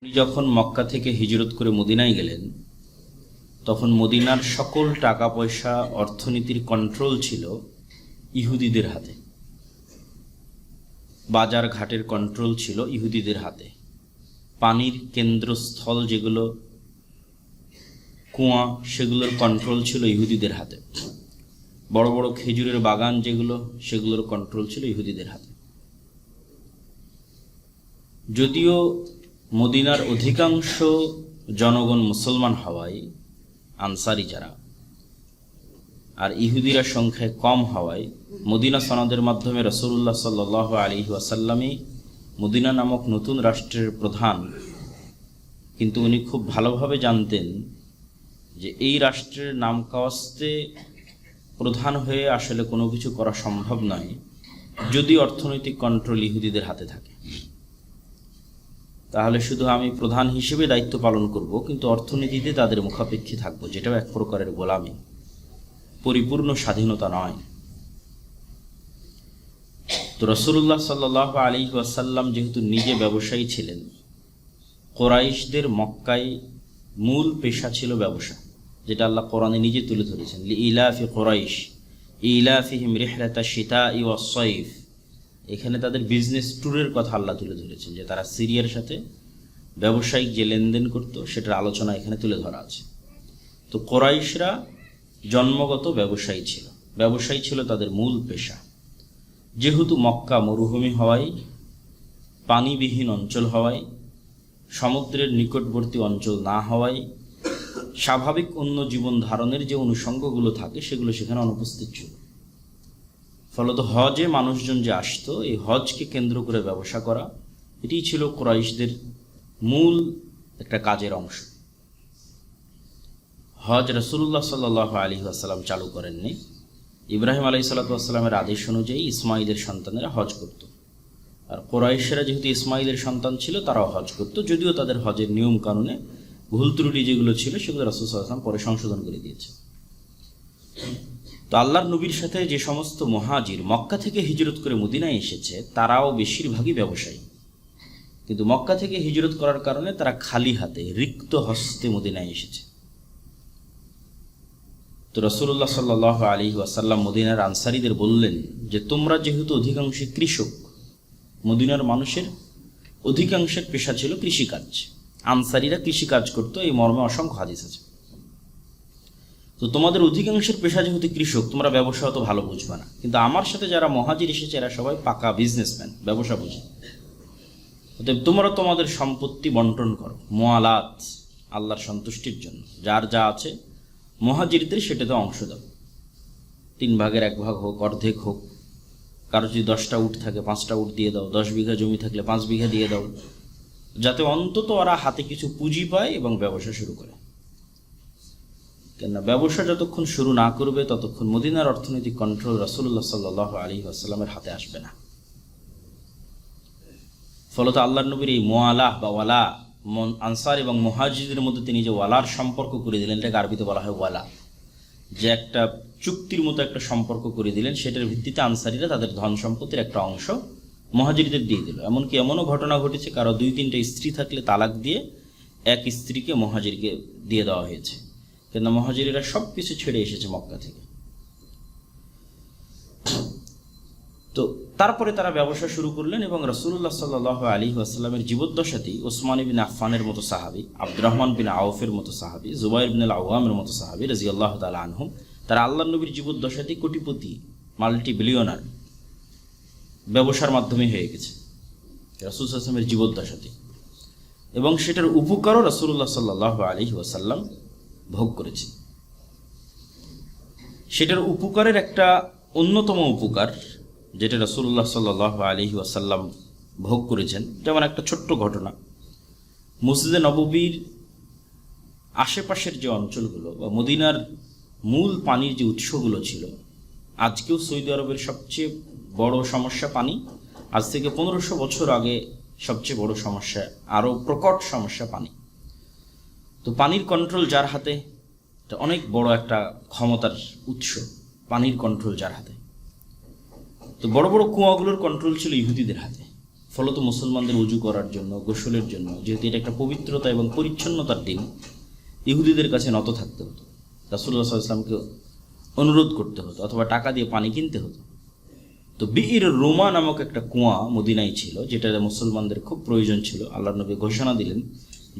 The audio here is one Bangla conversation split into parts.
উনি যখন মক্কা থেকে হিজরত করে মদিনায় গেলেন, তখন মদিনার সকল টাকা পয়সা অর্থনীতির কন্ট্রোল ছিল ইহুদিদের হাতে। বাজার ঘাটের কন্ট্রোল ছিল ইহুদিদের হাতে। পানির কেন্দ্রস্থল যেগুলো কুয়া, সেগুলোর কন্ট্রোল ছিল ইহুদিদের হাতে। বড় বড় খেজুরের বাগান যেগুলো, সেগুলোর কন্ট্রোল ছিল ইহুদিদের হাতে। যদিও মদিনার অধিকাংশ জনগণ মুসলমান হওয়ায়, আনসারি যারা, আর ইহুদিরা সংখ্যায় কম হওয়ায় মদিনা সনদের মাধ্যমে রাসূলুল্লাহ সাল্লাল্লাহু আলাইহি ওয়াসাল্লামই মদিনা নামক নতুন রাষ্ট্রের প্রধান। কিন্তু উনি খুব ভালোভাবে জানতেন যে এই রাষ্ট্রের নাম কাওয়াস্তে প্রধান হয়ে আসলে কোনো কিছু করা সম্ভব নয় যদি অর্থনৈতিক কন্ট্রোল ইহুদিদের হাতে থাকে। তাহলে শুধু আমি প্রধান হিসেবে দায়িত্ব পালন করব, কিন্তু অর্থনীতিতে তাদের মুখাপেক্ষী থাকবো, যেটাও এক প্রকারের গোলামি, পরিপূর্ণ স্বাধীনতা নয়। তো রাসূলুল্লাহ সাল্লাল্লাহু আলাইহি ওয়াসাল্লাম যেহেতু নিজে ব্যবসায়ী ছিলেন, কুরাইশদের মক্কায় মূল পেশা ছিল ব্যবসা, যেটা আল্লাহ কোরআনে নিজে তুলে ধরেছেন, লিইলাফি কুরাইশ ইলাফিহিম রিহলাতাশ শিতাই ওয়াস সাইফ। এখানে তাদের বিজনেস ট্যুরের কথা আল্লাহ তুলে ধরেছেন, যে তারা সিরিয়ার সাথে ব্যবসায়িক যে লেনদেন করত সেটার আলোচনা এখানে তুলে ধরা আছে। তো কুরাইশরা জন্মগত ব্যবসায়ী ছিল, ব্যবসায়ী ছিল তাদের মূল পেশা। যেহেতু মক্কা মরুভূমি হওয়ায়, পানিবিহীন অঞ্চল হওয়ায়, সমুদ্রের নিকটবর্তী অঞ্চল না হওয়ায়, স্বাভাবিক অন্য জীবন ধারণের যে অনুষঙ্গগুলো থাকে সেগুলো সেখানে অনুপস্থিত ছিল। ফলত হজে মানুষজন যে আসতো, এই হজকে কেন্দ্র করে ব্যবসা করা, এটি ছিল কুরাইশদের মূল একটা কাজের অংশ। হজ রাসূলুল্লাহ সাল্লাল্লাহু আলাইহি ওয়াসাল্লাম চালু করেননি। ইব্রাহিম আলাইহিস সালাতু ওয়াসসালামের আদেশ অনুযায়ী ইসমাইলের সন্তানেরা হজ করত, আর কুরাইশরা যেহেতু ইসমাইলের সন্তান ছিল তারাও হজ করত, যদিও তাদের হজের নিয়ম কানুনে ভুল ত্রুটি যেগুলো ছিল সেগুলো রাসূল সাল্লাল্লাহু আলাইহি ওয়াসাল্লাম পরে সংশোধন করে দিয়েছে। তো আল্লাহর নবীর সাথে যে সমস্ত মুহাজির মক্কা থেকে হিজরত করে মদিনায় এসেছে, তারাও বেশিরভাগই ব্যবসায়ী। কিন্তু মক্কা থেকে হিজরত করার কারণে তারা খালি হাতে, রিক্ত হস্তে মদিনায় এসেছে। তো রাসূলুল্লাহ সাল্লাল্লাহু আলাইহি ওয়াসাল্লাম মদিনার আনসারীদের বললেন যে, তোমরা যেহেতু অধিকাংশই কৃষক, মদিনার মানুষের অধিকাংশের পেশা ছিল কৃষিকাজ, আনসারীরা কৃষিকাজ করত, এই মর্মে অসংখ্য হাদিস আছে। তো তোমাদের অধিকাংশের পেশা যেহেতু কৃষক, তোমরা ব্যবসা অত ভালো বুঝবে না, কিন্তু আমার সাথে যারা মহাজির এসেছে এরা সবাই পাকা বিজনেসম্যান, ব্যবসা বুঝে। অতএব তোমরা তোমাদের সম্পত্তি বন্টন করো, মুআলাত, আল্লাহর সন্তুষ্টির জন্য। যার যা আছে মহাজিরদের সেটাতে অংশ দাও, 3 ভাগের 1 ভাগ হোক, অর্ধেক হোক। কারো যদি 10টা উট থাকে 5টা উট দিয়ে দাও, 10 বিঘা জমি থাকলে 5 বিঘা দিয়ে দাও, যাতে অন্তত ওরা হাতে কিছু পুঁজি পায় এবং ব্যবসা শুরু করে। কেননা ব্যবসা যতক্ষণ শুরু না করবে ততক্ষণ মদিনার অর্থনৈতিক কন্ট্রোল রাসূলুল্লাহ সাল্লাল্লাহু আলাইহি ওয়াসাল্লামের হাতে আসবে না। ফলত আল্লাহর নবীর এই মুআলাহ বা ওয়ালা, আনসার এবং মুহাজিরদের মধ্যে তিনি যে ওয়ালার সম্পর্ক করে দিলেন, এটাকে আরবিতে বলা হয় ওয়ালা, যে একটা চুক্তির মতো একটা সম্পর্ক করে দিলেন, সেটার ভিত্তিতে আনসারীরা তাদের ধন সম্পত্তির একটা অংশ মুহাজিরদের দিয়ে দিল। এমনকি এমনও ঘটনা ঘটেছে, কারো 2-3টা স্ত্রী থাকলে তালাক দিয়ে এক স্ত্রীকে মুহাজিরকে দিয়ে দেওয়া হয়েছে, কেন মুহাজিরেরা সব কিছু ছেড়ে এসেছে মক্কা থেকে। তো তারপরে তারা ব্যবসা শুরু করলেন এবং রাসূলুল্লাহ সাল্লাল্লাহু আলাইহি ওয়াসাল্লামের জীবদ্দশাতেই ওসমান ইবনে আফফানের মতো সাহাবী, আব্দুর রহমান বিন আউফের মতো সাহাবী, জুবাইর বিন আল আওয়ামের মতো সাহাবী রাদিয়াল্লাহু তাআলা আনহুম, তারা আল্লাহর নবীর জীবদ্দশাতেই কোটিপতি, মাল্টি বিলিয়নার ব্যবসার মাধ্যমে হয়ে গেছে রাসূল সাল্লাল্লাহু আলাইহি ওয়াসাল্লামের জীবদ্দশাতেই, এবং সেটার উপকারও রাসূলুল্লাহ সাল্লাল্লাহু আলাইহি ওয়াসাল্লাম ভোগ করেছেন। সেটার উপকারের একটা অন্যতম উপকার যেটা রাসূলুল্লাহ সাল্লাল্লাহু আলাইহি ওয়াসাল্লাম ভোগ করেছেন, যেমন একটা ছোট্ট ঘটনা। মসজিদে নববীর আশেপাশের যে অঞ্চলগুলো বা মদিনার মূল পানির যে উৎসগুলো ছিল, আজকেও সৌদি আরবের সবচেয়ে বড় সমস্যা পানি, আজ থেকে 1500 বছর আগে সবচেয়ে বড় সমস্যা, আরও প্রকট সমস্যা পানি। তো পানির কন্ট্রোল যার হাতে, এটা অনেক বড় একটা ক্ষমতার উৎস, পানির কন্ট্রোল যার হাতে। তো বড় বড় কুয়াগুলোর কন্ট্রোল ছিল ইহুদিদের হাতে। ফলত মুসলমানদের উজু করার জন্য, গোসলের জন্য, যেহেতু এটা একটা পবিত্রতা এবং পরিচ্ছন্নতার দিন, ইহুদিদের কাছে নত থাকতে হতো, রাসূলুল্লাহ সাল্লাল্লাহু আলাইহি ওয়াসাল্লামকে অনুরোধ করতে হতো অথবা টাকা দিয়ে পানি কিনতে হতো। তো বিইর রোমা নামক একটা কুয়া মদিনায় ছিল, যেটা মুসলমানদের খুব প্রয়োজন ছিল। আল্লাহর নবী ঘোষণা দিলেন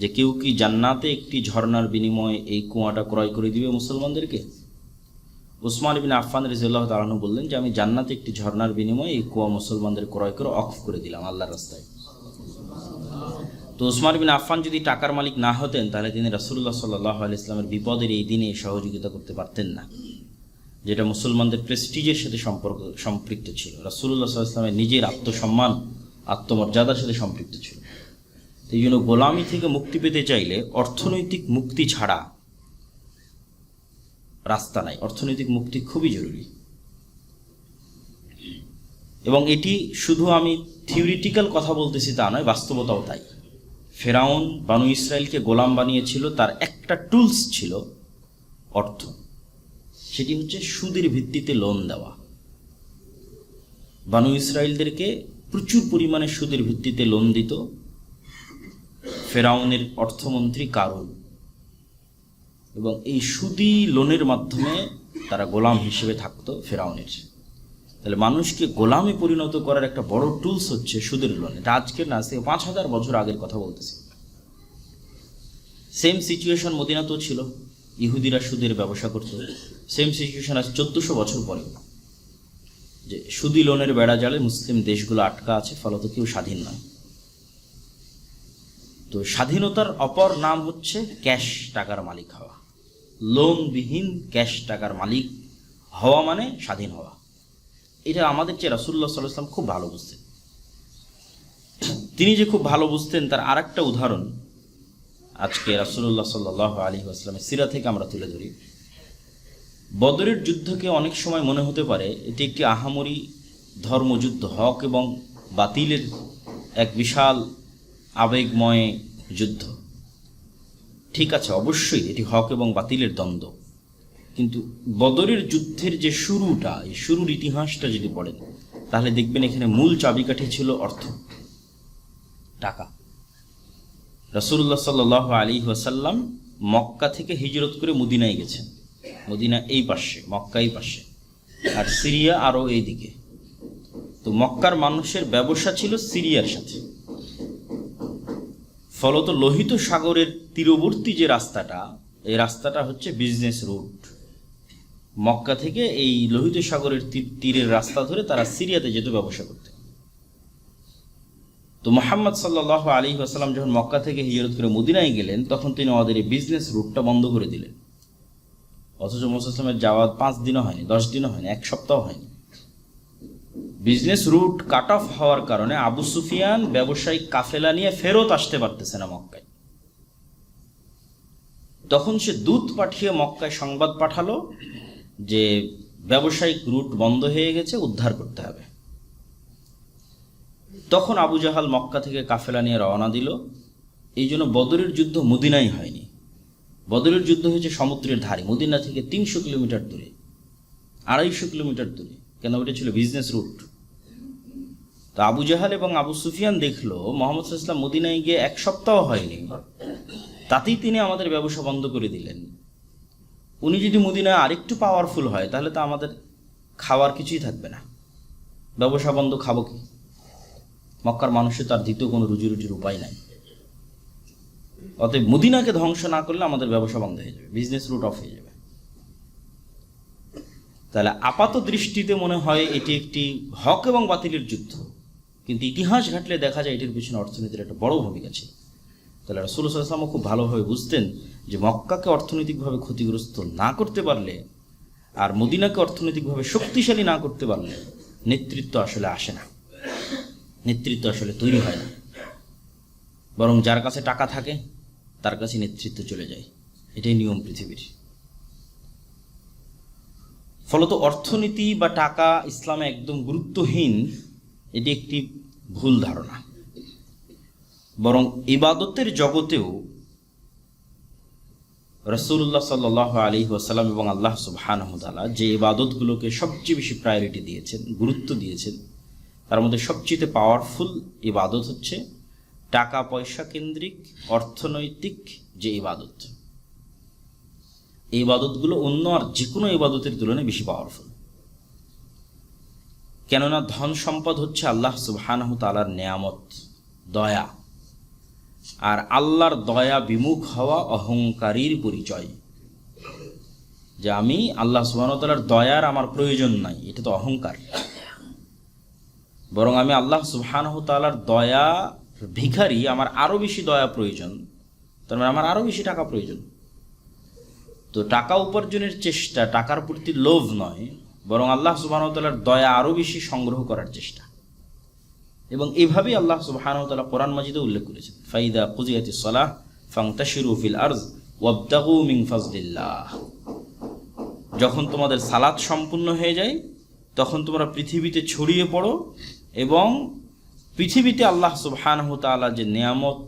যে কেউ কি জান্নাতে একটি ঝর্ণার বিনিময়ে এই কুয়াটা ক্রয় করে দিবে মুসলমানদেরকে? উসমান ইবনে আফফান রাদিয়াল্লাহু তাআলা আনহু বললেন যে আমি জান্নাতে একটি ঝর্ণার বিনিময়ে এই কুয়া মুসলমানদের ক্রয় করে অক্ফ করে দিলাম আল্লাহর রাস্তায়। তো উসমান ইবনে আফফান যদি টাকার মালিক না হতেন তাহলে তিনি রাসূলুল্লাহ সাল্লাল্লাহু আলাইহি ওয়াসাল্লামের বিপদের এই দিনে সহযোগিতা করতে পারতেন না, যেটা মুসলমানদের প্রেস্টিজের সাথে সম্পৃক্ত ছিল, রাসূলুল্লাহ সাল্লাল্লাহু আলাইহি ওয়াসাল্লামের নিজের আত্মসম্মান, আত্মমর্যাদার সাথে সম্পৃক্ত ছিল। এই জন্য গোলামি থেকে মুক্তি পেতে চাইলে অর্থনৈতিক মুক্তি ছাড়া রাস্তা নাই। অর্থনৈতিক মুক্তি খুবই জরুরি, এবং এটি শুধু আমি থিওরিটিক্যাল কথা বলতেছি তা নয়, বাস্তবতাও তাই। ফেরাউন বানু ইসরায়েলকে গোলাম বানিয়েছিল, তার একটা টুলস ছিল অর্থ, সেটি হচ্ছে সুদের ভিত্তিতে লোন দেওয়া। বানু ইসরায়েলদেরকে প্রচুর পরিমাণে সুদের ভিত্তিতে লোন দিত ফেরাউনের অর্থমন্ত্রী কারুন, এবং এই সুদি লোনের মাধ্যমে তারা গোলাম হিসেবে থাকতো ফেরাউনের। তাহলে মানুষকে গোলামে পরিণত করার একটা বড় টুলস হচ্ছে সুদের লোন। এটা আজকের না, আজকে 5000 বছর আগের কথা বলতেছি। সেম সিচুয়েশন মদিনাতেও ছিল, ইহুদিরা সুদের ব্যবসা করত। সেম সিচুয়েশন আজ 1400 বছর পরে, যে সুদি লোনের বেড়া জালে মুসলিম দেশগুলো আটকা আছে, ফলত কেউ স্বাধীন নয়। তো স্বাধীনতার অপর নাম হচ্ছে ক্যাশ টাকার মালিক হওয়া। লোনবিহীন ক্যাশ টাকার মালিক হওয়া মানে স্বাধীন হওয়া। এটা আমাদের চেয়ে রাসূলুল্লাহ সাল্লাল্লাহু আলাইহি ওয়াসাল্লাম খুব ভালো বুঝতেন। তিনি যে খুব ভালো বুঝতেন তার আরেকটা উদাহরণ আজকে রাসূলুল্লাহ সাল্লাল্লাহু আলাইহি ওয়াসাল্লামের সিরা থেকে আমরা তুলে ধরি। বদরের যুদ্ধকে অনেক সময় মনে হতে পারে এটি একটি আহামরি ধর্মযুদ্ধ, হক এবং বাতিলের এক বিশাল আবেগময় যুদ্ধ। ঠিক আছে, অবশ্যই এটি হক এবং বাতিলের দ্বন্দ্ব, কিন্তু বদরের যুদ্ধের যে শুরুটা, এই শুরুর ইতিহাসটা যদি পড়েন তাহলে দেখবেন এখানে মূল চাবিকাঠি ছিল অর্থ, টাকা। রাসূলুল্লাহ সাল্লাল্লাহু আলাইহি ওয়াসাল্লাম মক্কা থেকে হিজরত করে মদিনায় গেছেন। মদিনা এই পাশে, মক্কা এই পাশে, আর সিরিয়া আরও এই দিকে। তো মক্কার মানুষের ব্যবসা ছিল সিরিয়ার সাথে, ফলত লোহিত সাগরের তীরবর্তী যে রাস্তাটা, এই রাস্তাটা হচ্ছে বিজনেস রুট। মক্কা থেকে এই লোহিত সাগরের তীরের রাস্তা ধরে তারা সিরিয়াতে যেত ব্যবসা করতে। তো মুহাম্মদ সাল্লাল্লাহু আলাইহি ওয়াসাল্লাম যখন মক্কা থেকে হিজরত করে মদিনায় গেলেন, তখন তিনি আমাদের এই বিজনেস রুটটা বন্ধ করে দিলেন। অথচ মুহাম্মদের যাওয়া 5 দিনও হয়নি, 10 দিনও হয়নি, 1 সপ্তাহ হয়নি। বিজনেস রুট কাট অফ হওয়ার কারণে আবু সুফিয়ান ব্যবসায়িক কাফেলা নিয়ে ফেরত আসতে পারতেছে না মক্কায়। তখন সে দূত পাঠিয়ে মক্কায় সংবাদ পাঠালো যে ব্যবসায়িক রুট বন্ধ হয়ে গেছে, উদ্ধার করতে হবে। তখন আবু জাহাল মক্কা থেকে কাফেলা নিয়ে রওনা দিল। এই জন্য বদরের যুদ্ধ মদিনায় হয়নি, বদরের যুদ্ধ হয়েছে সমুদ্রের ধারে, মদিনা থেকে 300 কিলোমিটার দূরে, 250 কিলোমিটার দূরে, কেন ওটা ছিল বিজনেস রুট। তো আবু জাহাল এবং আবু সুফিয়ান দেখলো মুহাম্মদ সাল্লাল্লাহু আলাইহি ওয়াসাল্লাম মদিনায় গিয়ে 1 সপ্তাহ হয়নি, তাতেই তিনি আমাদের ব্যবসা বন্ধ করে দিলেন। উনি যদি মদিনায় আরেকটু পাওয়ারফুল হয় তাহলে তো আমাদের খাওয়ার কিছুই থাকবে না, ব্যবসা বন্ধ, খাবো কি? মক্কার মানুষের তার দ্বিতীয় কোনো রুজিরুটির উপায় নাই। অতএব মদিনাকে ধ্বংস না করলে আমাদের ব্যবসা বন্ধ হয়ে যাবে, বিজনেস রুট অফ হয়ে যাবে। তাহলে আপাত দৃষ্টিতে মনে হয় এটি একটি হক এবং বাতিলের যুদ্ধ, কিন্তু ইতিহাস ঘাটলে দেখা যায় এটির পিছনে অর্থনীতির একটা বড় ভূমিকা ছিল। তাহলে রাসূলুল্লাহ সাল্লাল্লাহু আলাইহি ওয়াসাল্লাম খুব ভালোভাবে বুঝতেন যে মক্কাকে অর্থনৈতিকভাবে ক্ষতিগ্রস্ত না করতে পারলে আর মদিনাকে অর্থনৈতিকভাবে শক্তিশালী না করতে পারলে নেতৃত্ব আসলে আসে না, নেতৃত্ব আসলে তৈরি হয় না, বরং যার কাছে টাকা থাকে তার কাছে নেতৃত্ব চলে যায়। এটাই নিয়ম পৃথিবীর। ফলত অর্থনীতি বা টাকা ইসলামে একদম গুরুত্বহীন, এটি একটি ভুল ধারণা। বরং ইবাদতের জগতেও রাসূলুল্লাহ সাল্লাল্লাহু আলাইহি ওয়াসাল্লাম এবং আল্লাহ সুবহানাহু ওয়া তাআলা যে ইবাদতগুলোকে সবচেয়ে বেশি প্রায়োরিটি দিয়েছেন, গুরুত্ব দিয়েছেন, তার মধ্যে সবচেয়ে পাওয়ারফুল ইবাদত হচ্ছে টাকা পয়সা কেন্দ্রিক অর্থনৈতিক যে ইবাদত। এই ইবাদতগুলো অন্য আর যে কোনো ইবাদতের তুলনায় বেশি পাওয়ারফুল। কেননা ধন সম্পদ হচ্ছে আল্লাহ সুবহানাহু তাআলার নেয়ামত, দয়া। আর আল্লাহর দয়া বিমুখ হওয়া অহংকারীর পরিচয়। যে আমি আল্লাহ সুবহানাহু তাআলার দয়ার আমার প্রয়োজন নাই, এটা তো অহংকার। বরং আমি আল্লাহ সুবহানাহু তাআলার দয়া ভিখারি, আমার আরো বেশি দয়া প্রয়োজন, তার মানে আমার আরো বেশি টাকা প্রয়োজন। তো টাকা উপার্জনের চেষ্টা টাকার প্রতি লোভ নয়, বরং আল্লাহ সুবহানাহু ওয়া তাআলার দয়া আরো বেশি সংগ্রহ করার চেষ্টা। এবং এইভাবেই আল্লাহ সুবহানাহু ওয়া তাআলা কোরআন মাজিদে উল্লেখ করেছেন, ফাইদা কুজিয়াতিস সালাহ ফান্তাশিরু ফিল আরজ ওয়াবতাগু মিন ফাজলিল্লাহ। যখন তোমাদের সালাত সম্পূর্ণ হয়ে যায় তখন তোমরা পৃথিবীতে ছড়িয়ে পড়ো এবং পৃথিবীতে আল্লাহ সুবহানাহু ওয়া তাআলা যে নিয়ামত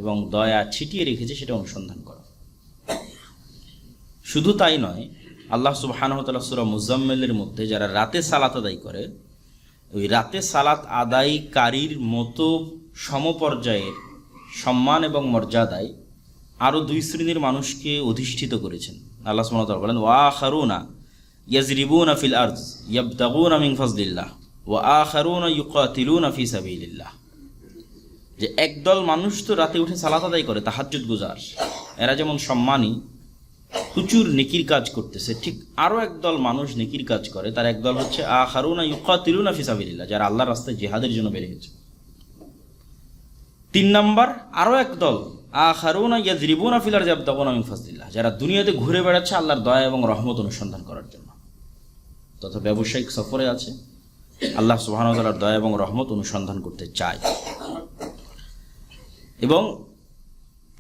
এবং দয়া ছিটিয়ে রেখেছে সেটা অনুসন্ধান করো। শুধু তাই নয়, আল্লাহ সুবহানাহু ওয়া তাআলা সূরা মুজাম্মিলের মধ্যে যারা রাতে সালাত আদায় করে, ওই রাতে সালাত আদায়কারীর মতো সমপর্যায়ের সম্মান এবং মর্যাদায় আরও দুই শ্রেণীর মানুষকে অধিষ্ঠিত করেছেন। আল্লাহ সুবহানাহু ওয়া তাআলা বলেন, ওয়া আখারুনা ইয়াজরিবুনা ফিল আরজ ইয়াবতাগুনা মিন ফাজলিল্লাহ ওয়া আখারুনা ইউকাতিলুনা ফি সাবিলিল্লাহ। যে একদল মানুষ তো রাতে উঠে সালাত আদায় করে, তাহাজ্জুদ গুজার, এরা যেমন সম্মানী, প্রচুর নেকির কাজ করতেছে, ঠিক আরো একদল মানুষ নেকির কাজ করে। তার একদল হচ্ছে আখারুনা ইউকাতিলুনা ফি সাবিলিল্লাহ, যারা আল্লাহর রাস্তায় জিহাদের জন্য বের হয়েছে। 3 নাম্বার আরো একদল আখারুনা ইয়াজরিবুনা ফিল আরজি ইয়াবতাগুনা মিন ফাজলিল্লাহ, যারা দুনিয়াতে ঘুরে বেড়াচ্ছে আল্লাহর দয়া এবং রহমত অনুসন্ধান করার জন্য, তথা ব্যবসায়িক সফরে আছে, আল্লাহ সুবহানাহু ওয়া তাআলার দয়া এবং রহমত অনুসন্ধান করতে চায়। এবং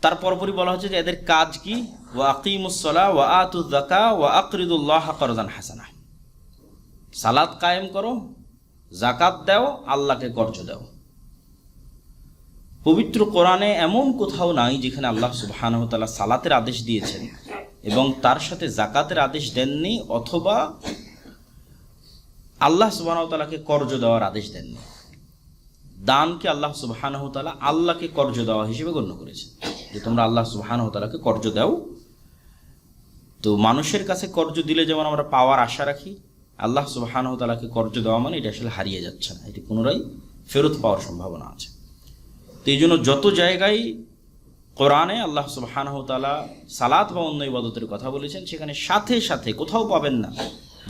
তার পরপরই বলা হচ্ছে যে এদের কাজ কি, ওয়া আকিমুস সালাহ ওয়া আতুয যাকাহ ওয়া আকরিদুল্লাহ করদান হাসানাহ। সালাত কায়েম করো, যাকাত দাও, আল্লাহকে কর্জ দাও। পবিত্র কোরআনে এমন কোথাও নাই যেখানে আল্লাহ সুবহানাহু ওয়া তাআলা সালাতের আদেশ দিয়েছেন এবং তার সাথে যাকাতের আদেশ দেননি, অথবা আল্লাহ সুবহানাহু ওয়া তাআলাকে কর্জ দেওয়ার আদেশ দেননি। দানকে আল্লাহ সুবহানাহু ওয়া তাআলা আল্লাহকে কর্জ দেওয়া হিসেবে গণ্য করেছেন, যে তোমরা আল্লাহ সুবহানাহু ওয়া তাআলাকে কর্জ দাও। তো মানুষের কাছে কর্জ দিলে যেমন আমরা পাওয়ার আশা রাখি, আল্লাহ সুবহানাহু ওয়া তাআলাকে কর্জ দেওয়া মানে এটা আসলে হারিয়ে যাচ্ছে না, এটি পুনরায় ফেরত পাওয়ার সম্ভাবনা আছে। তো এই জন্য যত জায়গায় কোরআনে আল্লাহ সুবহানাহু ওয়া তাআলা সালাত বা অন্য ইবাদতের কথা বলেছেন, সেখানে সাথে সাথে কোথাও পাবেন না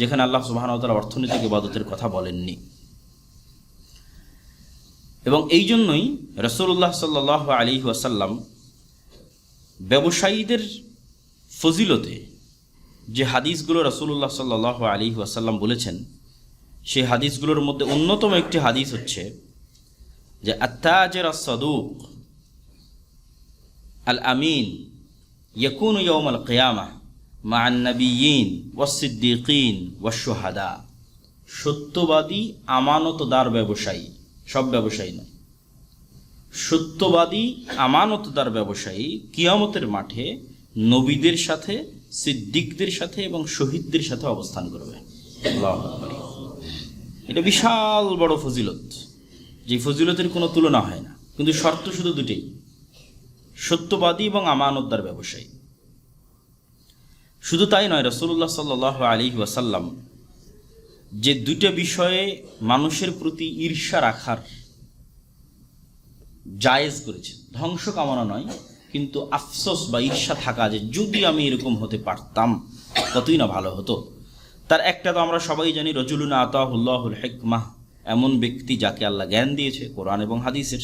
যেখানে আল্লাহ সুবহানাহু ওয়া তাআলা অর্থনৈতিক ইবাদতের কথা বলেননি। এবং এই জন্যই রাসূলুল্লাহ সাল্লাল্লাহু আলাইহি ওয়াসাল্লাম ব্যবসায়ীদের ফজিলতে যে হাদিসগুলো রাসূলুল্লাহ সাল্লাল্লাহু আলাইহি ওয়াসাল্লাম বলেছেন, সেই হাদিসগুলোর মধ্যে অন্যতম একটি হাদিস হচ্ছে যে আত-তাজির আস-সাদুক আল-আমিন ইয়াকুনু ইয়াউমাল কিয়ামাহ মা'আন নাবিয়্যিন ওয়াস-সিদ্দীকিন ওয়াশ-শুহাদা। সত্যবাদী আমানতদার ব্যবসায়ী, সব ব্যবসায়ী নয়, সত্যবাদী আমানতদার ব্যবসায়ী কিয়ামতের মাঠে নবীদের সাথে, সিদ্দিকদের সাথে এবং শহীদদের সাথে অবস্থান করবে। আল্লাহু আকবার। এটা বিশাল বড় ফজিলত, যে ফজিলতের কোনো তুলনা হয় না। কিন্তু শর্ত শুধু দুটোই, সত্যবাদী এবং আমানতদার ব্যবসায়ী। শুধু তাই নয়, রাসূলুল্লাহ সাল্লাল্লাহু আলাইহি ওয়াসাল্লাম যে দুটো বিষয়ে মানুষের প্রতি ঈর্ষা রাখার জায়েজ করেছে, ধ্বংস কামনা নয়, কিন্তু আফসোস বা ঈর্ষা থাকা, যে যদি আমি এরকম হতে পারতাম কতই না ভালো হতো। তার একটা তো আমরা সবাই জানি, রাজুলুন আতাহুল্লাহুল হিকমাহ, এমন ব্যক্তি যাকে আল্লাহ জ্ঞান দিয়েছে কোরআন এবং হাদিসের।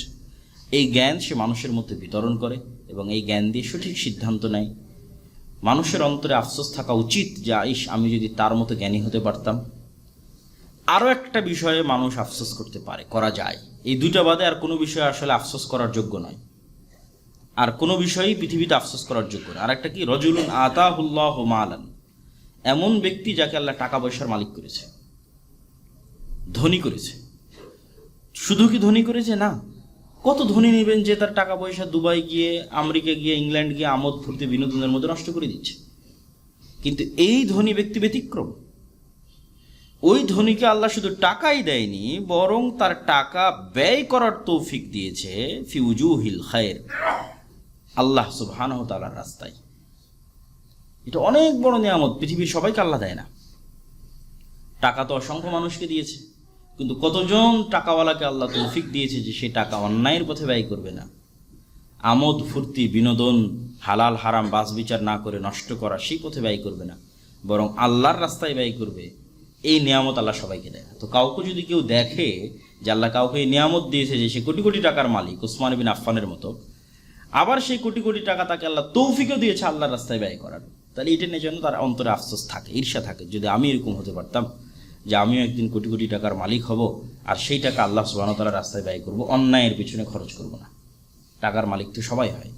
এই জ্ঞান সে মানুষের মধ্যে বিতরণ করে এবং এই জ্ঞান দিয়ে সঠিক সিদ্ধান্ত নেয়। মানুষের অন্তরে আফসোস থাকা উচিত যে আইস, আমি যদি তার মতো জ্ঞানী হতে পারতাম। আরও একটা বিষয়ে মানুষ আফসোস করতে পারে, করা যায়, এই দুইটা বাদে আর কোনো বিষয়ে আসলে আফসোস করার যোগ্য নয়, আর কোনো বিষয়ই পৃথিবীতে আফসোস করার যোগ্য নয়। আর একটা কি, রাজুলুন আতাহুল্লাহু মালান, এমন ব্যক্তি যাকে আল্লাহ টাকা পয়সার মালিক করেছে, ধনী করেছে। শুধু কি ধনী করেছে না, কত ধনী নেবেন যে তার টাকা পয়সা দুবাই গিয়ে, আমেরিকা গিয়ে, ইংল্যান্ড গিয়ে আমোদ ফুর্তি বিনোদনের মধ্যে নষ্ট করে দিচ্ছে। কিন্তু এই ধনী ব্যক্তি ব্যতিক্রম, ওই ধনীকে আল্লাহ শুধু টাকাই দেয়নি, বরং তার টাকা ব্যয় করার তৌফিক দিয়েছে ফি উজুহিল খায়র, আল্লাহ সুবহানাহু ওয়া তাআলার রাস্তায়। এটা অনেক বড় নিয়ামত, পৃথিবীর সবাইকে আল্লাহ দেয় না। টাকা তো অসংখ্য মানুষকে দিয়েছে, কিন্তু কতজন টাকাওয়ালাকে আল্লাহ তৌফিক দিয়েছে যে সে টাকা অন্যায়ের পথে ব্যয় করবে না, আমোদ ফুর্তি বিনোদন হালাল হারাম বাছ বিচার না করে নষ্ট করা সেই পথে ব্যয় করবে না, বরং আল্লাহর রাস্তায় ব্যয় করবে। এই নিয়ামত আল্লাহ সবাইকে দেয় না। তো কাউকে যদি কেউ দেখে যে আল্লাহ কাউকে এই নিয়ামত দিয়েছে যে সে কোটি কোটি টাকার মালিক, ওসমান বিন আফফানের মতো, আবার সেই কোটি কোটি টাকা তাকে আল্লাহ তৌফিকও দিয়েছে আল্লাহর রাস্তায় ব্যয় করার, তাহলে এটা নিয়ে জন্য তার অন্তরে আফসোস থাকে, ঈর্ষা থাকে, যদি আমি এরকম হতে পারতাম যে আমিও একদিন কোটি কোটি টাকার মালিক হব আর সেই টাকা আল্লাহ সুবহানাহু ওয়া তাআলার রাস্তায় ব্যয় করব, অন্যায়ের পিছনে খরচ করব না। টাকার মালিক তো সবাই হয়,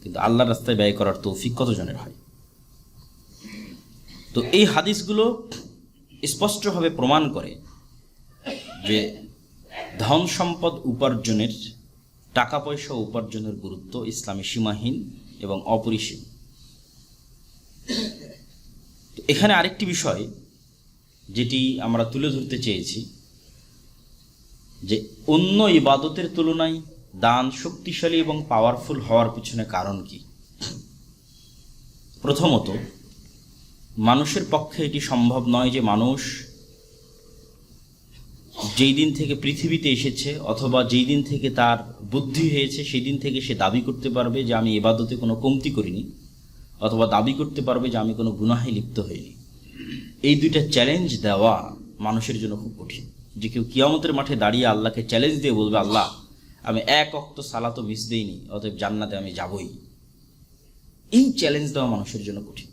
কিন্তু আল্লাহর রাস্তায় ব্যয় করার তৌফিক কতজনের হয়? তো এই হাদিসগুলো স্পষ্টভাবে প্রমাণ করে যে ধন সম্পদ উপার্জনের, টাকা পয়সা উপার্জনের গুরুত্ব ইসলামে সীমাহীন এবং অপরিসীম। এখানে আরেকটি বিষয় যেটি আমরা তুলে ধরতে চেয়েছি, যে অন্য ইবাদতের তুলনায় দান শক্তিশালী এবং পাওয়ারফুল হওয়ার পিছনে কারণ কি? প্রথমত, মানুষের পক্ষে এটি সম্ভব নয় যে মানুষ যেই দিন থেকে পৃথিবীতে এসেছে অথবা যেই দিন থেকে তার বুদ্ধি হয়েছে সেই দিন থেকে সে দাবি করতে পারবে যে আমি ইবাদতে কোনো কমতি করিনি, অথবা দাবি করতে পারবে যে আমি কোনো গুনাহে লিপ্ত হইনি। এই দুইটা চ্যালেঞ্জ দেওয়া মানুষের জন্য খুব কঠিন। যে কেউ কিয়ামতের মাঠে দাঁড়িয়ে আল্লাহকে চ্যালেঞ্জ দিয়ে বলবে, আল্লাহ আমি এক ওয়াক্ত সালাতও মিস দেইনি, অতএব জান্নাতে আমি যাবই, এই চ্যালেঞ্জ দেওয়া মানুষের জন্য কঠিন।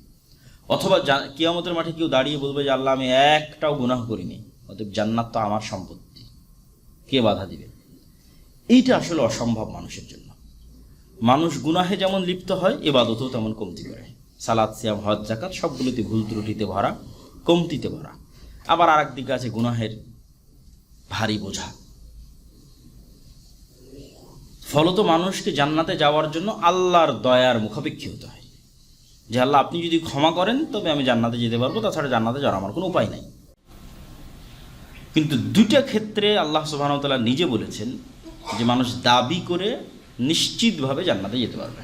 অথবা কিয়ামতের মাঠে কেউ দাঁড়িয়ে বলবে যে আল্লাহ আমি একটাও গুনাহ করিনি, অতএব জান্নাত তো আমার সম্পত্তি, কে বাধা দিবে? এইটা আসলে অসম্ভব মানুষের জন্য। মানুষ গুনাহে যেমন লিপ্ত হয়, ইবাদতেও তেমন কমতি করে। সালাত, সিয়াম, হজ, যাকাত সবগুলোতে ভুল ত্রুটিতে ভরা, কমতিতে ভরা। আবার আর একদিকে আছে গুনাহের ভারী বোঝা। ফলত মানুষকে জান্নাতে যাওয়ার জন্য আল্লাহর দয়ার মুখাপেক্ষী হতে হয়, যে আল্লাহ আপনি যদি ক্ষমা করেন তবে আমি জান্নাতে যেতে পারবো, তাছাড়া জান্নাতে যাওয়ার আমার কোনো উপায় নাই। কিন্তু দুইটা ক্ষেত্রে আল্লাহ সুবহানাহু ওয়া তাআলা নিজে বলেছেন যে মানুষ দাবি করে নিশ্চিতভাবে জান্নাতে যেতে পারবে।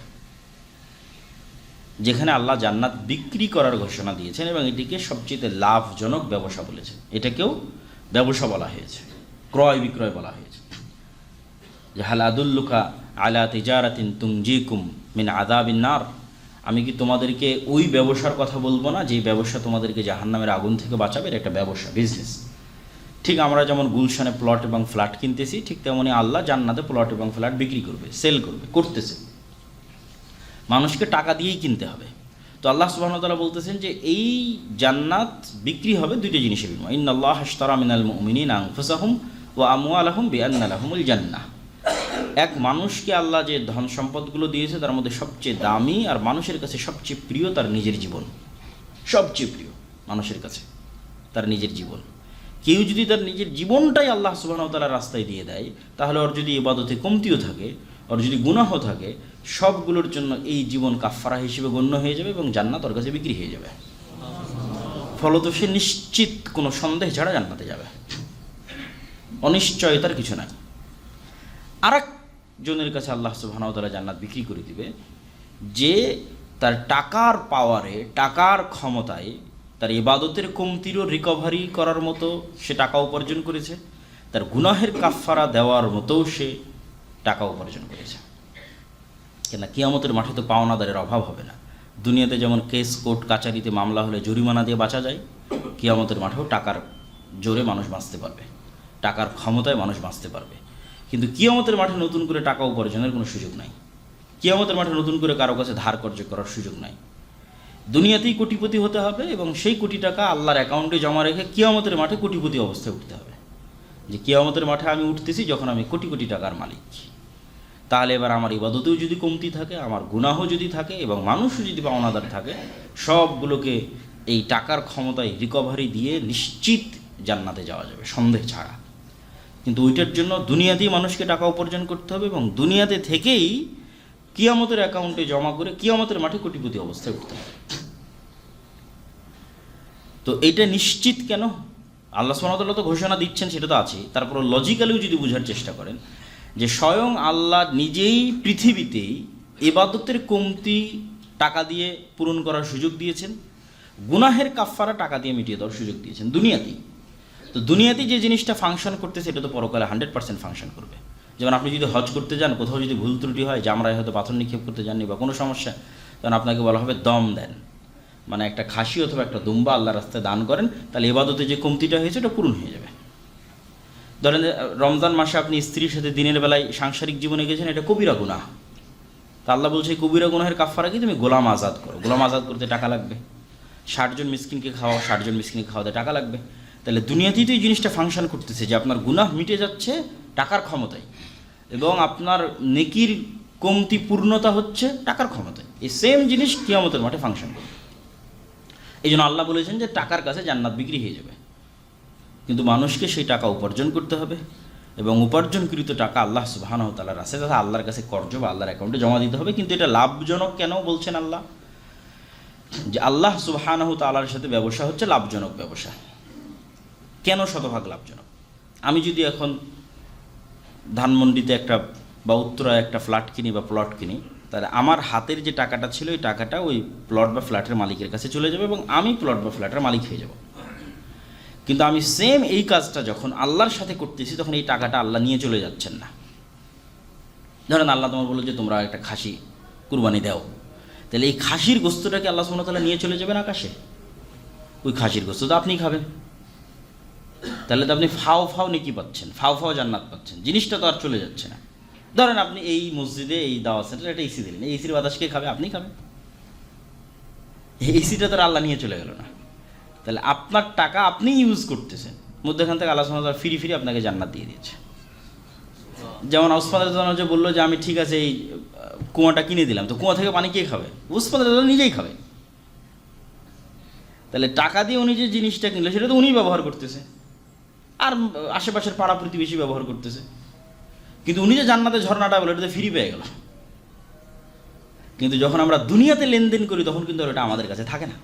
যেখানে আল্লাহ জান্নাত বিক্রি করার ঘোষণা দিয়েছেন এবং এটিকে সবচেয়ে লাভজনক ব্যবসা বলেছেন, এটাকেও ব্যবসা বলা হয়েছে, ক্রয় বিক্রয় বলা হয়েছে। যে হাল আদুল্লুকা আলা তিজারাতিন তুনজিকুম মিন আযাবিন নার, আমি কি তোমাদেরকে ওই ব্যবসার কথা বলবো না যে ব্যবসা তোমাদেরকে জাহান্নামের আগুন থেকে বাঁচাবে? এটা একটা ব্যবসা, বিজনেস। ঠিক আমরা যেমন গুলশানে প্লট এবং ফ্ল্যাট কিনতেছি, ঠিক তেমনি আল্লাহ জান্নাতে প্লট এবং ফ্ল্যাট বিক্রি করবে, সেল করবে, করতেছে। মানুষকে টাকা দিয়েই কিনতে হবে। তো আল্লাহ সুবহানাহু ওয়া তাআলা বলতেছেন যে এই জান্নাত বিক্রি হবে দুইটা জিনিসের বিনিময়ে। ইন্নাল্লাহা আশতারা মিনাল মুমিনিনা আনফুসাহুম ওয়া আমওয়ালাহুম বিআন্না লাহুমুল জান্নাহ। এক মানুষকে আল্লাহ যে ধন সম্পদগুলো দিয়েছে তার মধ্যে সবচেয়ে দামি আর মানুষের কাছে সবচেয়ে প্রিয় তার নিজের জীবন। সবচেয়ে প্রিয় মানুষের কাছে তার নিজের জীবন। কেউ যদি তার নিজের জীবনটাই আল্লাহ সুবহানাহু ওয়া তাআলার রাস্তায় দিয়ে দেয়, তাহলে ওর যদি ইবাদতে কমতিও থাকে, ওর যদি গুনাহ থাকে, সবগুলোর জন্য এই জীবন কাফারা হিসেবে গণ্য হয়ে যাবে এবং জান্নাত ওর কাছে বিক্রি হয়ে যাবে। ফলত সে নিশ্চিত, কোনো সন্দেহ ছাড়া জান্নাতে যাবে, অনিশ্চয়তার কিছু নাই। আর একজনের কাছে আল্লাহ সুবহানাহু ওয়া তাআলা জান্নাত বিক্রি করে দিবে যে তার টাকার পাওয়ারে, টাকার ক্ষমতায় তার ইবাদতের কমতিরও রিকভারি করার মতো সে টাকা উপার্জন করেছে, তার গুনাহের কাফারা দেওয়ার মতোও সে টাকা উপার্জন করেছে। কেন, কিয়ামতের মাঠে তো পাওনাদারের অভাব হবে না। দুনিয়াতে যেমন কেস, কোর্ট কাচারিতে মামলা হলে জরিমানা দিয়ে বাঁচা যায়, কিয়ামতের মাঠেও টাকার জোরে মানুষ বাঁচতে পারবে, টাকার ক্ষমতায় মানুষ বাঁচতে পারবে। কিন্তু কিয়ামতের মাঠে নতুন করে টাকা উপার্জনের কোনো সুযোগ নাই। কিয়ামতের মাঠে নতুন করে কারো কাছে ধার কর্য করার সুযোগ নাই। দুনিয়াতেই কোটিপতি হতে হবে এবং সেই কোটি টাকা আল্লাহর অ্যাকাউন্টে জমা রেখে কিয়ামতের মাঠে কোটিপতি অবস্থায় উঠতে হবে। যে কিয়ামতের মাঠে আমি উঠতেছি যখন আমি কোটি কোটি টাকার মালিক। তাহলে এবার আমার ইবাদতেও যদি কমতি থাকে, আমার গুনাহও যদি থাকে এবং মানুষও যদি পাওনাদার থাকে, সবগুলোকে এই টাকার ক্ষমতায় রিকভারি দিয়ে নিশ্চিত জান্নাতে যাওয়া যাবে, সন্দেহ ছাড়া। কিন্তু ওইটার জন্য দুনিয়াতেই মানুষকে টাকা উপার্জন করতে হবে এবং দুনিয়াতে থেকেই কিয়ামতের অ্যাকাউন্টে জমা করে কিয়ামতের মাঠে কোটিপতি অবস্থায় উঠতে হবে। তো এটা নিশ্চিত কেন? আল্লাহ সুবহানাহু ওয়া তাআলা তো ঘোষণা দিচ্ছেন, সেটা তো আছে। তারপর লজিক্যালিও যদি বোঝার চেষ্টা করেন যে স্বয়ং আল্লাহ নিজেই পৃথিবীতেই ইবাদতের কমতি টাকা দিয়ে পূরণ করার সুযোগ দিয়েছেন, গুনাহের কাফফারা টাকা দিয়ে মিটিয়ে দেওয়ার সুযোগ দিয়েছেন দুনিয়াতেই। তো দুনিয়াতেই যে জিনিসটা ফাংশন করতেছে এটা তো পরকালে 100% ফাংশন করবে। যেমন আপনি যদি হজ করতে যান, কোথাও যদি ভুল ত্রুটি হয়, জামরায় হয়তো পাথর নিক্ষেপ করতে যাননি বা কোনো সমস্যা, তখন আপনাকে বলা হবে দম দেন, মানে একটা খাসি অথবা একটা দুম্বা আল্লাহ রাস্তায় দান করেন, তাহলে ইবাদতে যে কমতিটা হয়েছে ওটা পূরণ হয়ে যাবে। ধরেন রমজান মাসে আপনি স্ত্রীর সাথে দিনের বেলায় সাংসারিক জীবনে গেছেন, এটা কবিরা গুনাহ। তা আল্লাহ বলছে কবিরা গুনাহের কাফফারা কি? তুমি গোলাম আজাদ করো। গোলাম আজাদ করতে টাকা লাগবে, 60 জন মিসকিনকে খাওয়াও, 60 জন মিসকিনকে খাওয়াতে টাকা লাগবে। তাহলে দুনিয়াতেই তো এই জিনিসটা ফাংশন করতেছে যে আপনার গুনাহ মিটে যাচ্ছে টাকার ক্ষমতায়, এবং আপনার নেকির কমতি পূর্ণতা হচ্ছে টাকার ক্ষমতায়। এই সেম জিনিস কিয়ামতের মাঠে ফাংশন করবে। এই জন্য আল্লাহ বলেছেন যে টাকার কাছে জান্নাত বিক্রি হয়ে যাবে, কিন্তু মানুষকে সেই টাকা উপার্জন করতে হবে, এবং উপার্জনকৃত টাকা আল্লাহ সুবহানাহু ওয়া তাআলার আছে, তথা আল্লাহর কাছে কর্জ বা আল্লাহর অ্যাকাউন্টে জমা দিতে হবে। কিন্তু এটা লাভজনক কেন বলছেন আল্লাহ? যে আল্লাহ সুবহানাহু ওয়া তাআলার সাথে ব্যবসা হচ্ছে লাভজনক ব্যবসা। কেন শতভাগ লাভজনক? আমি যদি এখন ধানমন্ডিতে একটা বা উত্তরায় একটা ফ্ল্যাট কিনি বা প্লট কিনি, তাহলে আমার হাতের যে টাকাটা ছিল ওই টাকাটা ওই প্লট বা ফ্ল্যাটের মালিকের কাছে চলে যাবে এবং আমি প্লট বা ফ্ল্যাটের মালিক হয়ে যাব। কিন্তু আমি সেম এই কাজটা যখন আল্লাহর সাথে করতেছি, তখন এই টাকাটা আল্লাহ নিয়ে চলে যাচ্ছেন না। ধরেন আল্লাহ তোমার বললো যে তোমরা একটা খাসি কুরবানি দাও, তাহলে এই খাসির গোস্তটাকে আল্লাহ সুবহানাহু ওয়া তাআলা নিয়ে চলে যাবেন আকাশে? ওই খাসির গোস্ত তো আপনিই খাবেন। তাহলে তো আপনি ফাও ফাও নেকি পাচ্ছেন, ফাও ফাও জান্নাত পাচ্ছেন, জিনিসটা তো আর চলে যাচ্ছে না। ধরেন আপনি এই মসজিদে এই দাওয়াত সেন্টারে একটা এসি দিলেন, এই এসির বাতাস কে খাবে? আপনিই খাবেন। এই এসিটা তো আল্লাহ নিয়ে চলে গেল না। তাহলে আপনার টাকা আপনি ইউজ করতেছেন, মধ্যখান থেকে আল্লাহ সুবহানাহু ওয়া তাআলা ফিরি ফিরি আপনাকে জান্নাত দিয়ে দিয়েছে। যেমন ওসমান রাদিয়াল্লাহু আনহু যে বললো যে আমি ঠিক আছে এই কুয়াটা কিনে দিলাম, তো কুয়া থেকে পানি কে খাবে? ওসমান রাদিয়াল্লাহু আনহু নিজেই খাবে। তাহলে টাকা দিয়ে উনি যে জিনিসটা কিনলো সেটা তো উনিই ব্যবহার করতেছে, আর আশেপাশের পাড়া প্রতিবেশী ব্যবহার করতেছে, কিন্তু উনি যে জান্নাতে ঝর্ণাটা বলে এটা তো ফ্রি পেয়ে গেল। কিন্তু যখন আমরা দুনিয়াতে লেনদেন করি তখন কিন্তু এটা আমাদের কাছে থাকে না,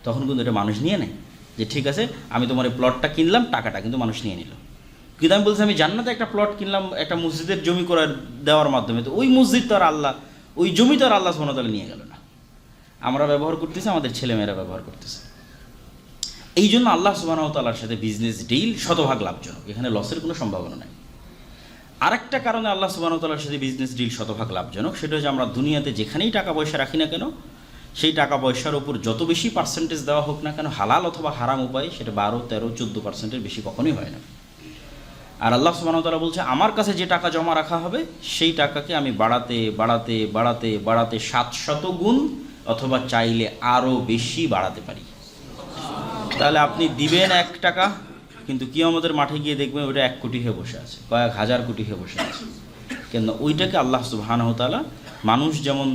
তখন কিন্তু এটা মানুষ নিয়ে নেয়। যে ঠিক আছে আমি তোমার এই প্লটটা কিনলাম, টাকাটা কিন্তু মানুষ নিয়ে নিল। কিন্তু আমি বলছি আমি জান্নাতে একটা প্লট কিনলাম একটা মসজিদের জমি করে দেওয়ার মাধ্যমে, তো ওই মসজিদ তো আর আল্লাহ, ওই জমি তো আর আল্লাহ সুবহানাহু ওয়া তাআলা নিয়ে গেল না, আমরা ব্যবহার করতেছি, আমাদের ছেলেমেয়েরা ব্যবহার করতেছে। এই জন্য আল্লাহ সুবহানাহু ওয়া তাআলার সাথে বিজনেস ডিল শতভাগ লাভজনক, এখানে লসের কোনো সম্ভাবনা নাই। আরেকটা কারণে আল্লাহ সুবহানাহু ওয়া তাআলার সাথে বিজনেস ডিল শতভাগ লাভজনক, সেটা হচ্ছে আমরা দুনিয়াতে যেখানেই টাকা পয়সা রাখি না কেন, সেই টাকা পয়সার ওপর যত বেশি পার্সেন্টেজ দেওয়া হোক না কেন, হালাল অথবা হারাম উপায়ে, সেটা 12, 13, 14% বেশি কখনোই হয় না। আর আল্লাহ সুবহানাহু ওয়া তাআলা বলছে আমার কাছে যে টাকা জমা রাখা হবে সেই টাকাকে আমি বাড়াতে বাড়াতে বাড়াতে বাড়াতে 700 গুণ অথবা চাইলে আরও বেশি বাড়াতে পারি। তাহলে আপনি দিবেন 1 টাকা, কিন্তু কিয়ামতের মাঠে গিয়ে দেখবেন ওইটা 1 কোটি হয়ে বসে আছে, কয়েক হাজার কোটি হয়ে বসে আছে। কেন? ওইটাকে আল্লাহ সুবহানাহু ওয়া তাআলা, মানুষ যেমন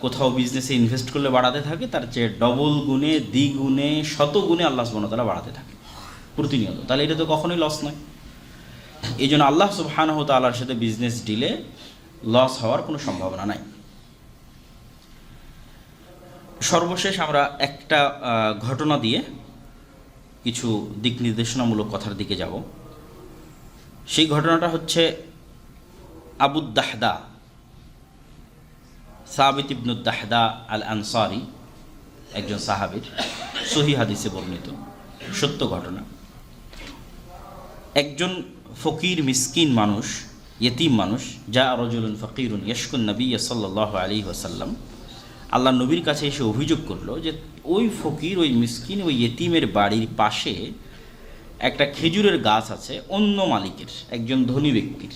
কোথাও বিজনেসে ইনভেস্ট করলে বাড়াতে থাকে, তার চেয়ে ডবল গুণে, দ্বিগুণে, শতগুণে আল্লাহ সুবহানাহু ওয়া তাআলা বাড়াতে থাকে প্রতিনিয়ত। তাহলে এটা তো কখনোই লস নয়। এই জন্য আল্লাহ সুবহানাহু ওয়া তাআলার সাথে বিজনেস ডিলে লস হওয়ার কোনো সম্ভাবনা নাই। সর্বশেষ আমরা একটা ঘটনা দিয়ে কিছু দিক নির্দেশনামূলক কথার দিকে যাব। সেই ঘটনাটা হচ্ছে আবু দাহদা, সাবিত ইবনু দাহদা আল আনসারি, একজন সাহাবীর, সহিহ হাদিসে বর্ণিত সত্য ঘটনা। একজন ফকির মিসকিন মানুষ, ইয়েতিম মানুষ, যা রাজুলুন ফকিরুন ইয়াশকুন নবী সাল্লাল্লাহু আলাইহি ওয়াসাল্লাম, আল্লাহ নবীর কাছে এসে অভিযোগ করলো যে ওই ফকির, ওই মিসকিন, ওই ইয়েতিমের বাড়ির পাশে একটা খেজুরের গাছ আছে অন্য মালিকের, একজন ধনী ব্যক্তির,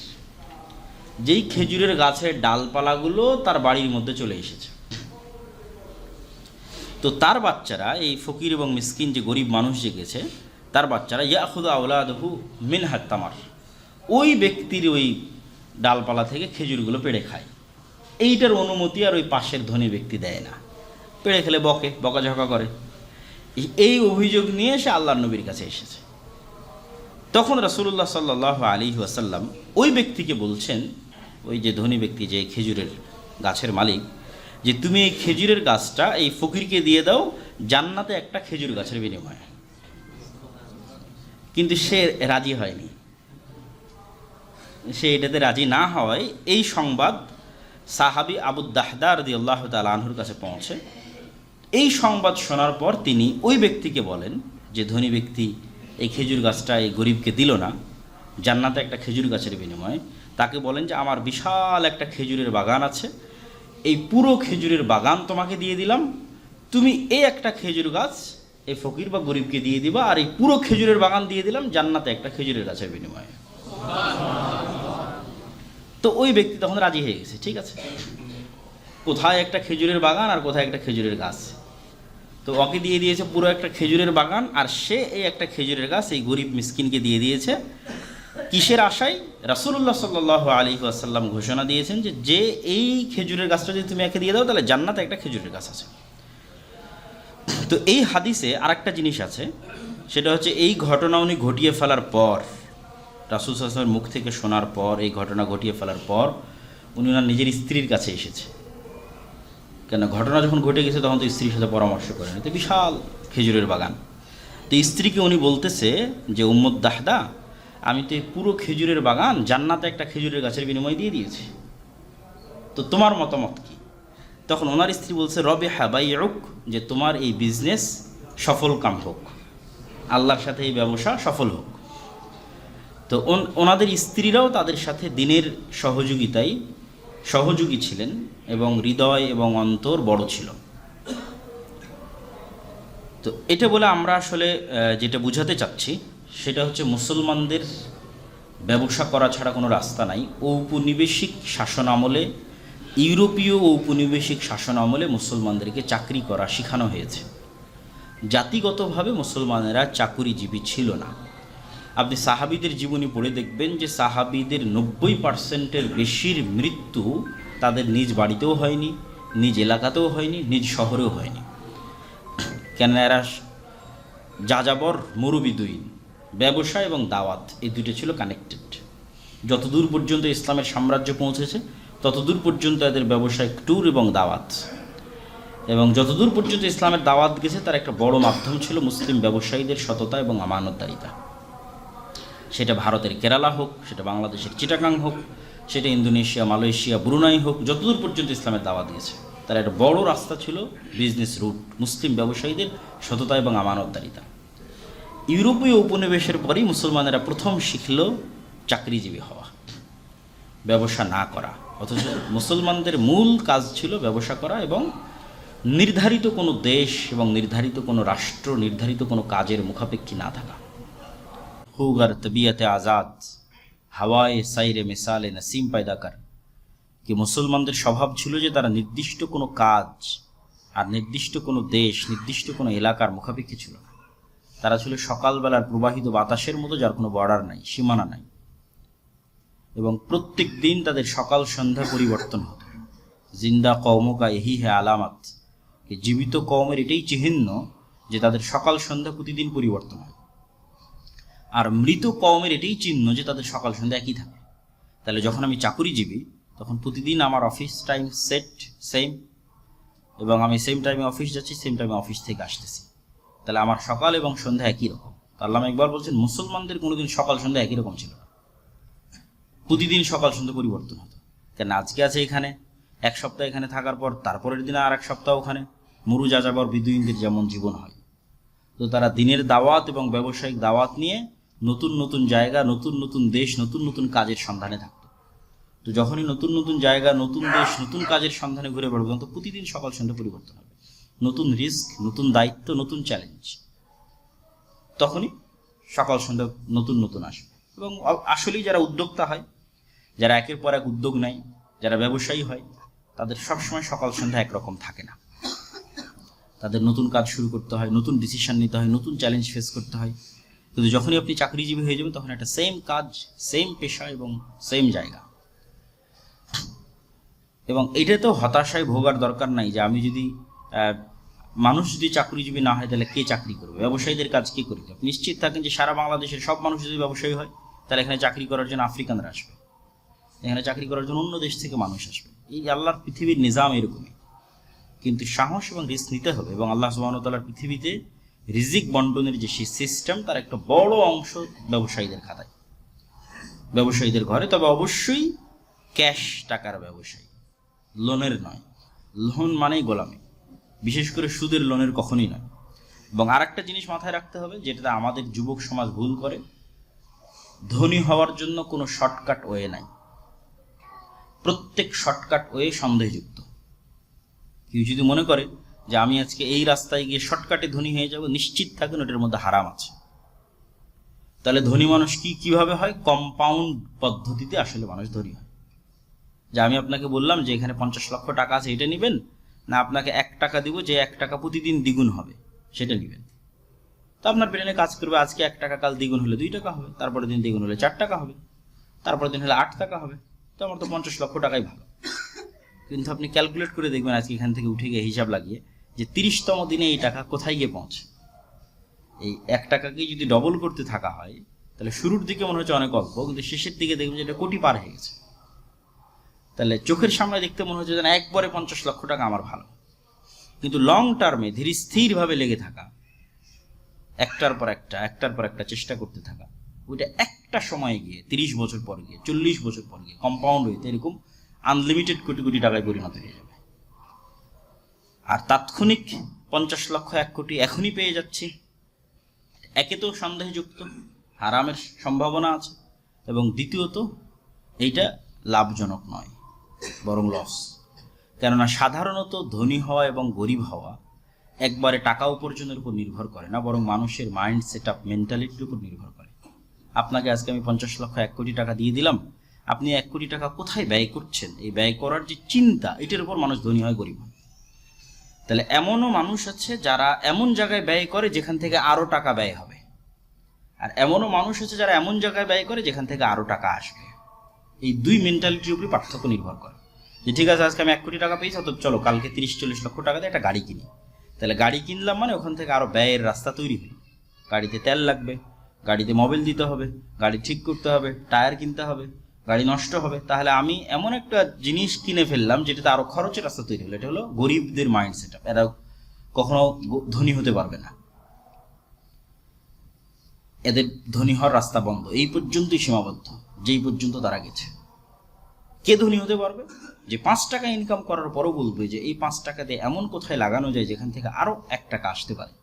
যেই খেজুরের গাছের ডালপালাগুলো তার বাড়ির মধ্যে চলে এসেছে। তো তার বাচ্চারা, এই ফকির এবং মিসকিন যে গরিব মানুষ যে গেছে, তার বাচ্চারা ইয়াখুযু আওলাদুহু মিনহাত তামার, ওই ব্যক্তির ওই ডালপালা থেকে খেজুরগুলো পেড়ে খায়। এইটার অনুমতি আর ওই পাশের ধনী ব্যক্তি দেয় না, পেড়ে খেলে বকে, বকাঝকা করে। এই অভিযোগ নিয়ে সে আল্লাহর নবীর কাছে এসেছে। তখন রাসূলুল্লাহ সাল্লাল্লাহু আলাইহি ওয়াসাল্লাম ওই ব্যক্তিকে বলছেন, ওই যে ধনী ব্যক্তি, যে খেজুরের গাছের মালিক, যে তুমি এই খেজুরের গাছটা এই ফকিরকে দিয়ে দাও জান্নাতে একটা খেজুর গাছের বিনিময়ে। কিন্তু সে রাজি হয়নি। সে এটাতে রাজি না হওয়ায় এই সংবাদ সাহাবী আবু দাহদা রাদিয়াল্লাহু তাআলা আনহুর কাছে পৌঁছে। এই সংবাদ শোনার পর তিনি ওই ব্যক্তিকে বলেন, যে ধনী ব্যক্তি এই খেজুর গাছটা এই গরিবকে দিল না জান্নাতে একটা খেজুর গাছের বিনিময়ে, তাকে বলেন যে আমার বিশাল একটা খেজুরের বাগান আছে, এই পুরো খেজুরের বাগান তোমাকে দিয়ে দিলাম, তুমি এই একটা খেজুর গাছ এই ফকির বা গরিবকে দিয়ে দিবা, আর এই পুরো খেজুরের বাগান দিয়ে দিলাম জান্নাতে একটা খেজুরের গাছের বিনিময়ে। তো ওই ব্যক্তি তখন রাজি হয়ে গেছে, ঠিক আছে, কোথায় একটা খেজুরের বাগান আর কোথায় একটা খেজুরের গাছ। তো ওকে দিয়ে দিয়েছে পুরো একটা খেজুরের বাগান, আর সে এই একটা খেজুরের গাছ এই গরিব মিসকিনকে দিয়ে দিয়েছে। কিসের আশায়? রাসূলুল্লাহ সাল্লাল্লাহু আলাইহি ওয়াসাল্লাম ঘোষণা দিয়েছেন যে যে এই খেজুরের গাছটা যদি তুমি একে দিয়ে দাও তাহলে জান্নাতে একটা খেজুরের গাছ আছে। তো এই হাদিসে আরেকটা জিনিস আছে, সেটা হচ্ছে এই ঘটনা উনি ঘটিয়ে ফেলার পর, রাসূল সাল্লাল্লাহু আলাইহি ওয়াসাল্লামের মুখ থেকে শোনার পর, এই ঘটনা ঘটিয়ে ফেলার পর উনি ওনার নিজের স্ত্রীর কাছে এসেছে। কেন, ঘটনা যখন ঘটে গেছে তখন তো স্ত্রীর সাথে পরামর্শ করেন, তো বিশাল খেজুরের বাগান। তো স্ত্রীকে উনি বলতেছে যে উম্মুদ দাহদা, আমি তো এই পুরো খেজুরের বাগান জান্নাতে একটা খেজুরের গাছের বিনিময়ে দিয়ে দিয়েছি, তো তোমার মতামত কি? তখন ওনার স্ত্রী বলছে রবে হাবাইউক, যে তোমার এই বিজনেস সফল কাম হোক, আল্লাহর সাথে এই ব্যবসা সফল হোক। তো ওনাদের স্ত্রীরাও তাদের সাথে দিনের সহযোগী ছিলেন এবং হৃদয় এবং অন্তর বড় ছিল। তো এটা বলে আমরা আসলে যেটা বুঝাতে চাচ্ছি সেটা হচ্ছে মুসলমানদের ব্যবসা করা ছাড়া কোনো রাস্তা নাই। ঔপনিবেশিক শাসন আমলে, ইউরোপীয় ঔপনিবেশিক শাসন আমলে মুসলমানদেরকে চাকরি করা শেখানো হয়েছে। জাতিগতভাবে মুসলমানেরা চাকুরিজীবী ছিল না। আপনি সাহাবীদের জীবনী পড়ে দেখবেন যে সাহাবীদের 90%-এর বেশির মৃত্যু তাদের নিজ বাড়িতেও হয়নি, নিজ এলাকাতেও হয়নি, নিজ শহরেও হয়নি। কেন, এরা যাযাবর মরুবিদুইন, ব্যবসা এবং দাওয়াত এই দুটো ছিল কানেক্টেড। যতদূর পর্যন্ত ইসলামের সাম্রাজ্য পৌঁছেছে ততদূর পর্যন্ত এদের ব্যবসায়িক ট্যুর এবং দাওয়াত, এবং যতদূর পর্যন্ত ইসলামের দাওয়াত গেছে তার একটা বড় মাধ্যম ছিল মুসলিম ব্যবসায়ীদের সততা এবং আমানতদারিতা। সেটা ভারতের কেরালা হোক, সেটা বাংলাদেশের চিটাগাং হোক, সেটা ইন্দোনেশিয়া, মালয়েশিয়া, ব্রুনাই হোক, যতদূর পর্যন্ত ইসলামের দাওয়াত গেছে তার একটা বড় রাস্তা ছিল বিজনেস রুট, মুসলিম ব্যবসায়ীদের সততা এবং আমানতদারিতা। ইউরোপীয় উপনিবেশের পরেই মুসলমানেরা প্রথম শিখল চাকরিজীবী হওয়া, ব্যবসা না করা। অথচ মুসলমানদের মূল কাজ ছিল ব্যবসা করা এবং নির্ধারিত কোনো দেশ এবং নির্ধারিত কোনো রাষ্ট্র, নির্ধারিত কোনো কাজের মুখাপেক্ষী না থাকা। হুগার তবিয়তে আজাদ, হাওয়ায় সাইরে মিসালে নসিম পায়দা কর, কি মুসলমানদের স্বভাব ছিল যে তারা নির্দিষ্ট কোনো কাজ আর নির্দিষ্ট কোনো দেশ, নির্দিষ্ট কোনো এলাকার মুখাপেক্ষী ছিল না। তারা ছিল সকালবেলার প্রবাহিত বাতাসের মতো, যার কোনো বর্ডার নাই, সীমানা নাই, এবং প্রত্যেক দিন তাদের সকাল সন্ধ্যা পরিবর্তন হতো। জিন্দা কওমকা এহি হে আলামাত, জীবিত কওমের এটাই চিহ্ন যে তাদের সকাল সন্ধ্যা প্রতিদিন পরিবর্তন হয়, আর মৃত কওমের এটাই চিহ্ন যে তাদের সকাল সন্ধ্যা একই থাকে। তাহলে যখন আমি চাকুরিজীবী তখন প্রতিদিন আমার অফিস টাইম সেম, এবং আমি সেম টাইমে অফিস যাচ্ছি, সেম টাইমে অফিস থেকে আসতেছি, তাহলে আমার সকাল এবং সন্ধ্যা একই রকম। আল্লামা ইকবাল বলছেন মুসলমানদের কোনোদিন সকাল সন্ধ্যা একই রকম ছিল না, প্রতিদিন সকাল সন্ধ্যা পরিবর্তন হতো। কেন, আজকে আছে এখানে, এক সপ্তাহ এখানে থাকার পর তারপরের দিনে আর এক সপ্তাহ ওখানে। মুরু যাযাবর বিদুইনদের যেমন জীবন হয়, তো তারা দিনের দাওয়াত এবং ব্যবসায়িক দাওয়াত নিয়ে নতুন নতুন জায়গা, নতুন নতুন দেশ, নতুন নতুন কাজের সন্ধানে থাকতো। তো যখনই নতুন নতুন জায়গা, নতুন দেশ, নতুন কাজের সন্ধানে ঘুরে বেড়াবে, তখন তো প্রতিদিন সকাল সন্ধ্যা পরিবর্তন হবে, নতুন রিস্ক, নতুন দায়িত্ব, নতুন চ্যালেঞ্জ, তখনই সকাল সন্ধ্যা নতুন নতুন আসবে। এবং আসলেই যারা উদ্যোক্তা হয়, যারা একের পর এক উদ্যোগ নেয়, যারা ব্যবসায়ী হয়, তাদের সবসময় সকাল সন্ধ্যা একরকম থাকে না। তাদের নতুন কাজ শুরু করতে হয়, নতুন ডিসিশন নিতে হয়, নতুন চ্যালেঞ্জ ফেস করতে হয়। কিন্তু যখনই আপনি চাকরিজীবী হয়ে যাবেন তখন একটা সেম কাজ, সেম পেশা এবং সেম জায়গা। এবং এটাতেও হতাশায় ভোগার দরকার নাই যে আমি যদি মানুষ যদি চাকরিজীবী না হয় তাহলে কে চাকরি করবে, ব্যবসায়ীদের কাজ কে করবে। আপনি নিশ্চিত থাকেন যে সারা বাংলাদেশের সব মানুষ যদি ব্যবসায়ী হয় তাহলে এখানে চাকরি করার জন্য আফ্রিকানরা আসবে, এখানে চাকরি করার জন্য অন্য দেশ থেকে মানুষ আসবে। এই আল্লাহর পৃথিবীর নিজাম এরকমই। কিন্তু সাহস এবং রিস্ক নিতে হবে। এবং আল্লাহ সুবহানাহু ওয়া তাআলার পৃথিবীতে রিজিক বন্টনের যে সিস্টেম, তার একটা বড় অংশ ব্যবসায়ীদের খাতায়, ব্যবসায়ীদের ঘরে। তবে অবশ্যই ক্যাশ টাকার ব্যবসায়ী, লোনের নয়। লোন মানেই গোলামি, বিশেষ করে সুদের লোনের কখনই নয়। এবং আর একটা জিনিস মাথায় রাখতে হবে, যেটা আমাদের যুবক সমাজ ভুল করে, ধনী হওয়ার জন্য কোনো শর্টকাট ওয়ে নাই। প্রত্যেক শর্টকাট ওয়ে সন্দেহযুক্ত। কেউ যদি মনে করে যে আমি আজকে এই রাস্তায় গিয়ে শর্টকাটে ধনী হয়ে যাব, নিশ্চিত থাকুন ওটার মধ্যে হারাম আছে। তাহলে ধনী মানুষ কিভাবে হয়? কম্পাউন্ড পদ্ধতিতে আসলে মানুষ ধনী হয়। যে আমি আপনাকে বললাম যে এখানে 50 লক্ষ টাকা আছে, এটা নেবেন, না আপনাকে 1 টাকা দিব, যে 1 টাকা প্রতিদিন দ্বিগুণ হবে, সেটা নেবেন। তো আপনার ব্রেনে কাজ করবে, আজকে 1 টাকা, কাল দ্বিগুণ হলে 2 টাকা হবে, তারপরে দিন দ্বিগুণ হলে 4 টাকা হবে, তারপরে দিন হলে 8 টাকা হবে। তো আমার তো 50 লক্ষ টাকাই ভালো। কিন্তু আপনি ক্যালকুলেট করে দেখবেন আজকে এখান থেকে উঠে গিয়ে হিসাব লাগিয়ে যে 30তম দিনে এই টাকা কোথায় গিয়ে পৌঁছে। এই 1 টাকাকেই যদি ডবল করতে থাকা হয়, তাহলে শুরুর দিকে মনে হচ্ছে অনেক অল্প, কিন্তু শেষের দিকে দেখবেন যে এটা কোটি পার হয়ে গেছে। তাহলে চোখের সামনে দেখতে মনে হচ্ছে যেন একবারে 50 লক্ষ টাকা আমার ভালো। কিন্তু লং টার্মে ধীর স্থিরভাবে লেগে থাকা, একটার পর একটা চেষ্টা করতে থাকা, ওইটা একটা সময়ে গিয়ে 30 বছর পর গিয়ে, 40 বছর পর গিয়ে কম্পাউন্ড হইতে এরকম আনলিমিটেড কোটি কোটি টাকায় পরিণত হয়ে যাবে। আর তাৎক্ষণিক 50 লক্ষ 1 কোটি এখনই পেয়ে যাচ্ছি, একে তো সন্দেহযুক্ত, হারামের সম্ভাবনা আছে, এবং দ্বিতীয়ত এইটা লাভজনক নয়, বরং লস। কেননা সাধারণত ধনী হওয়া এবং গরিব হওয়া একবারে টাকা উপার্জনের উপর নির্ভর করে না, বরং মানুষের মাইন্ড সেট আপ, মেন্টালিটির উপর নির্ভর করে। আপনাকে আজকে আমি 50 লক্ষ 1 কোটি টাকা দিয়ে দিলাম, আপনি 1 কোটি টাকা কোথায় ব্যয় করছেন, এই ব্যয় করার যে চিন্তা, এটার উপর মানুষ ধনী হয়, গরিব হয়। তাহলে এমনও মানুষ আছে যারা এমন জায়গায় ব্যয় করে যেখান থেকে আরো টাকা ব্যয় হবে, আর এমনও মানুষ আছে যারা এমন জায়গায় ব্যয় করে যেখান থেকে আরো টাকা আসবে। এই দুই মেন্টালিটির উপরে পার্থক্য নির্ভর করে। যে ঠিক আছে আজকে আমি 1 কোটি টাকা পেয়েছি, তো চলো কালকে 30-40 লক্ষ টাকা দিয়ে একটা গাড়ি কিনি। তাহলে গাড়ি কিনলাম মানে ওখান থেকে আরো ব্যয়ের রাস্তা তৈরি হলো। গাড়িতে তেল লাগবে, গাড়িতে মোবিল দিতে হবে, গাড়ি ঠিক করতে হবে, টায়ার কিনতে হবে, গাড়ি নষ্ট হবে। তাহলে আমি এমন একটা জিনিস কিনে ফেললাম যেটাতে আরো খরচের রাস্তা তৈরি হলো। এটা হলো গরিবদের মাইন্ড সেট আপ। এরা কখনো ধনী হতে পারবে না, এদের ধনী হওয়ার রাস্তা বন্ধ, এই পর্যন্তই সীমাবদ্ধ, যেই পর্যন্ত তারা গেছে। কে ধনী হতে পারবে? যে 5 টাকা ইনকাম করার পরও বলবে যে এই 5 টাকা দিয়ে এমন কোথায় লাগানো যায় যেখান থেকে আরো 1 টাকা আসতে পারে,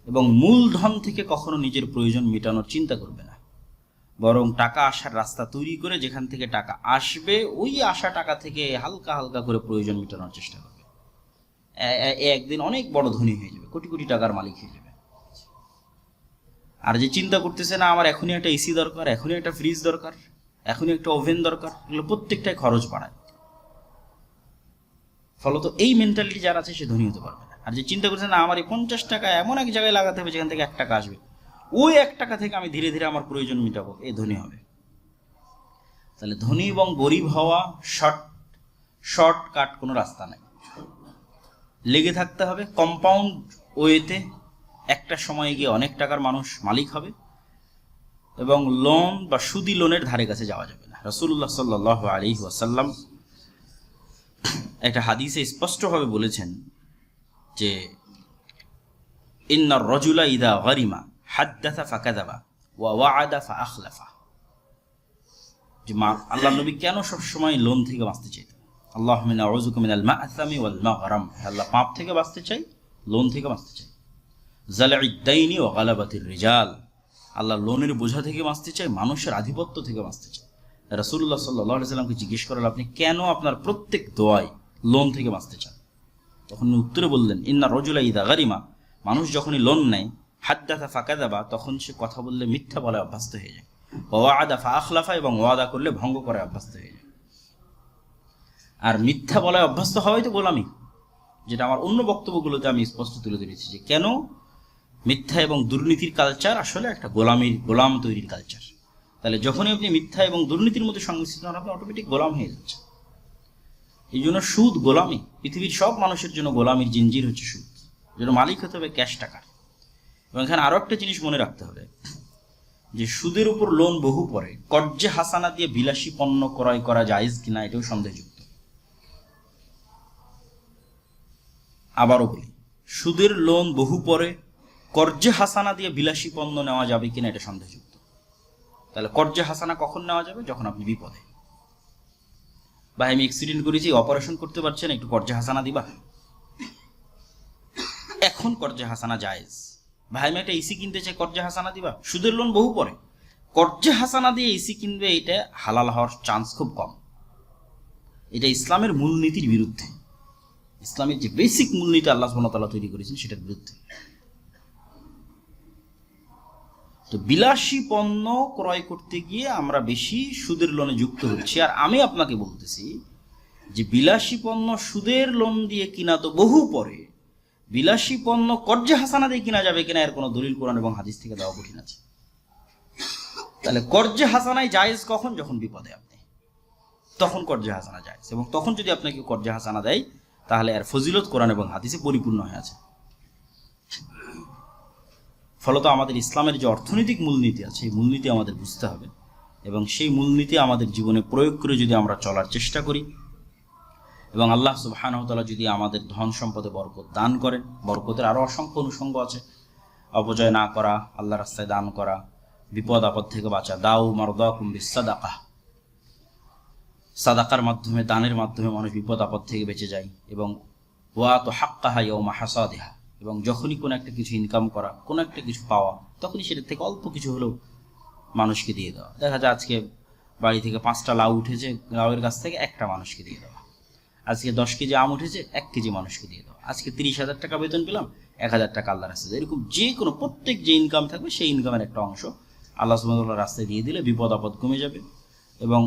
এবং মূলধন থেকে কখনো নিজের প্রয়োজন মেটানোর চিন্তা করবে না, বরং টাকা আসার রাস্তা তৈরি করে যেখান থেকে টাকা আসবে ওই আসা টাকা থেকে হালকা হালকা করে প্রয়োজন মেটানোর চেষ্টা করবে। একদিন অনেক বড় ধনী হয়ে যাবে, কোটি কোটি টাকার মালিক হয়ে যাবে। আর যে চিন্তা করতেছে না আমার এখনই একটা এসি দরকার, এখনই একটা ফ্রিজ দরকার, এখনই একটা ওভেন দরকার, এগুলো প্রত্যেকটাই খরচ বাড়ায়। ফলত এই মেন্টালিটি যার আছে সে ধনী হতে পারবে না। আর যে চিন্তা করছে না আমার এই 50 টাকা এমন এক জায়গায় লাগাতে হবে যেখান থেকে 1 টাকা আসবে, ওই 1 টাকা থেকে আমি ধীরে ধীরে আমার প্রয়োজন মেটাবো, এই ধনী হবে। তাহলে ধনী এবং গরিব হওয়া শর্টকাট কোনো রাস্তা নাই, লেগে থাকতে হবে কম্পাউন্ড ওয়েতে। একটা সময় গিয়ে অনেক টাকার মানুষ মালিক হবে, এবং লোন বা সুদি লোনের ধারে কাছে যাওয়া যাবে না। রাসূলুল্লাহ সাল্লাল্লাহু আলাইহি ওয়াসাল্লাম একটা হাদিসে স্পষ্টভাবে বলেছেন যে ইন্নার রাজুলা ইযা গারিমা হাদ্দাসা ফাকাযাবা ওয়া ওয়া'আদা ফাআখলাফা। যে আল্লাহর নবী কেন সব সময় লোন থেকে বাঁচতে চাইতেন? আল্লাহুম্মা নাউযুকা মিনাল মা'সামি ওয়াল মাগরাম, আল্লাহ পাপ থেকে বাঁচতে চাই, লোন থেকে বাঁচতে চাই। জালা'id দাইনি ওয়া গালাবাতির রিজাল, আল্লাহ লোনের বোঝা থেকে বাঁচতে চাই, মানুষের আধিপত্য থেকে বাঁচতে চাই। রাসূলুল্লাহ সাল্লাল্লাহু আলাইহি ওয়াসাল্লামকে জিজ্ঞেস করলেন আপনি কেন আপনার প্রত্যেক দোয়ায় লোন থেকে বাঁচতে চান? তখন উত্তরে বললেন ইন্না রাজুলা ইযা গারিমা, মানুষ যখনই লোন নেয়, হাদ্দাসা ফাকাযাবা, তখন সে কথা বললে মিথ্যা বলে অভ্যস্ত হয়ে যায়, ওয়া ওয়া'আদা ফাআখলাফা, এবং ওয়াদা করলে ভঙ্গ করে অভ্যস্ত হয়ে যায়। আর মিথ্যা বলে অভ্যস্ত হওয়াই তো গোলামি, যেটা আমার অন্য বক্তব্যগুলোতে আমি স্পষ্ট তুলে ধরেছি যে কেন মিথ্যা এবং দুর্নীতির কালচার আসলে একটা গোলাম তৈরির কালচার। তাহলে যখনই আপনি মিথ্যা এবং দুর্নীতির মধ্যে সংমিশ্রিত হন, আপনি অটোমেটিক গোলাম হয়ে যাচ্ছে। এই জন্য সুদ গোলামি, পৃথিবীর সব মানুষের জন্য গোলামির জিনজির হচ্ছে সুদ, যেন মালিক হতে হবে ক্যাশ টাকার। এবং এখানে আরো একটা জিনিস মনে রাখতে হবে যে সুদের উপর লোন বহু পরে কর্জে হাসানা দিয়ে বিলাসী পণ্য ক্রয় করা জায়েজ কিনা এটাও সন্দেহযুক্ত। আবারও বলি, সুদের লোন বহু পরে কর্জে হাসানা দিয়ে বিলাসী পণ্য নেওয়া যাবে কিনা এটা সন্দেহযুক্ত। তাহলে কর্জে হাসানা কখন নেওয়া যাবে? যখন আপনি বিপদে, ভাই আমি অ্যাক্সিডেন্ট করেছি, অপারেশন করতে পারছেন, একটু কর্জে হাসানা দিবা, এখন কর্জে হাসানা জায়েজ। ভাই আমি একটা এসি কিনতে চাই, কর্জে হাসানা দিবা? সুদের লোন বহু পরে কর্জে হাসানা দিয়ে এসি কিনবে, এটা হালাল হওয়ার চান্স খুব কম। এটা ইসলামের মূলনীতির বিরুদ্ধে, ইসলামের যে বেসিক মূলনীতি আল্লাহ সুবহানাহু ওয়া তাআলা তৈরি করেছেন সেটার বিরুদ্ধে। তো বিলাসী পণ্য ক্রয় করতে গিয়ে আমরা বেশি সুদের লোনে যুক্ত হচ্ছি। আর আমি আপনাকে বলতেছি যে বিলাসী পণ্য সুদের লোন দিয়ে কিনা তো বহু পরে, বিলাসী পণ্য কর্জে হাসানা দিয়ে কিনা যাবে কিনা এর কোনো দলিল কোরআন এবং হাদিস থেকে দেওয়া কঠিন আছে। তাহলে কর্জে হাসানাই জায়েজ কখন? যখন বিপদে আপনি, তখন কর্জে হাসানা জায়েজ। এবং তখন যদি আপনাকে কর্জে হাসানা দেয় তাহলে এর ফজিলত কোরআন এবং হাদিসে পরিপূর্ণ হয়ে আছে। ফলত আমাদের ইসলামের যে অর্থনৈতিক মূলনীতি আছে, এই মূলনীতি আমাদের বুঝতে হবে এবং সেই মূলনীতি আমাদের জীবনে প্রয়োগ করে যদি আমরা চলার চেষ্টা করি এবং আল্লাহ সুবহানাহু ওয়া তাআলা যদি আমাদের ধন সম্পদে বরকত দান করেন, বরকতের আরও অসংখ্য অনুষঙ্গ আছে, অপচয় না করা, আল্লাহর রাস্তায় দান করা, বিপদ আপদ থেকে বাঁচা, দাউ মারদাকুম বিসসাদাকাহ, সাদাকার মাধ্যমে, দানের মাধ্যমে মানুষ বিপদ আপদ থেকে বেঁচে যায়। এবং ওয়া তো হাক্কাহা ইয়াউমা হাসাদিহা, এবং যখনই কোনো একটা কিছু ইনকাম করা, কোনো একটা কিছু পাওয়া, তখনই সেটার থেকে অল্প কিছু হলেও মানুষকে দিয়ে দেওয়া। দেখা যায় আজকে বাড়ি থেকে 5টা লাউ উঠেছে, লাউয়ের গাছ থেকে একটা মানুষকে দিয়ে দেওয়া। আজকে 10 কেজি আম উঠেছে, 1 কেজি মানুষকে দিয়ে দেওয়া। আজকে 30,000 টাকা বেতন পেলাম, 1,000 টাকা আল্লাহর রাস্তায়। এরকম যে কোনো প্রত্যেক যে ইনকাম থাকবে সেই ইনকামের একটা অংশ আল্লাহ সুবহানাহু ওয়া তাআলার রাস্তায় দিয়ে দিলে বিপদ আপদ কমে যাবে এবং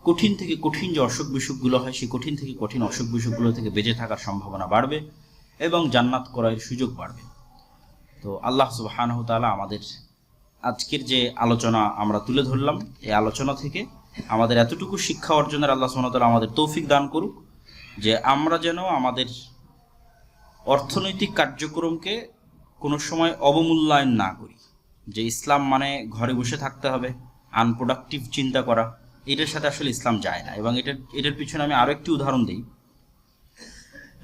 কঠিন থেকে কঠিন যে অসুখ বিসুখগুলো হয়, সেই কঠিন থেকে কঠিন অসুখ বিসুখগুলো থেকে বেঁচে থাকার সম্ভাবনা বাড়বে এবং জান্নাত ক্রয়ের সুযোগ বাড়বে। তো আল্লাহ সুবহানাহু ওয়া তাআলা আমাদের আজকের যে আলোচনা আমরা তুলে ধরলাম, এই আলোচনা থেকে আমাদের এতটুকু শিক্ষা অর্জনের আল্লাহ সুবহানাহু ওয়া তাআলা আমাদের তৌফিক দান করুক যে আমরা যেন আমাদের অর্থনৈতিক কার্যক্রমকে কোনো সময় অবমূল্যায়ন না করি। যে ইসলাম মানে ঘরে বসে থাকতে হবে, আনপ্রোডাক্টিভ চিন্তা করা, এটার সাথে আসলে ইসলাম যায় না। এবং এটার পিছনে আমি আরও একটি উদাহরণ দিই।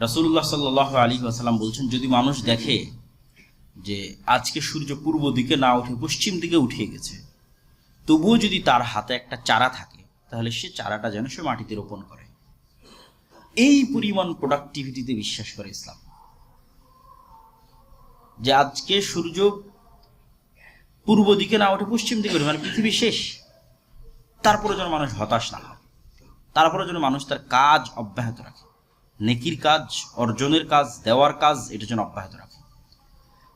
রাসূলুল্লাহ সাল্লাল্লাহু আলাইহি ওয়াসাল্লাম বলছেন, যদি মানুষ দেখে যে আজকে সূর্য পূর্ব দিকে না উঠে পশ্চিম দিকে উঠে গেছে, তবুও যদি তার হাতে একটা চারা থাকে, তাহলে সে চারাটা যেন সে মাটিতে রোপণ করে। এই পরিমাণ প্রোডাক্টিভিটিতে বিশ্বাস করে ইসলাম, যে আজকে সূর্য পূর্ব দিকে না উঠে পশ্চিম দিকে উঠে, মানে পৃথিবী শেষ, তারপরে যেন মানুষ হতাশ না হয়, তারপরে যেন মানুষ তার কাজ অব্যাহত রাখে, নেকির কাজ, অর্জনের কাজ, দেওয়ার কাজ, এটা যেন অব্যাহত রাখে।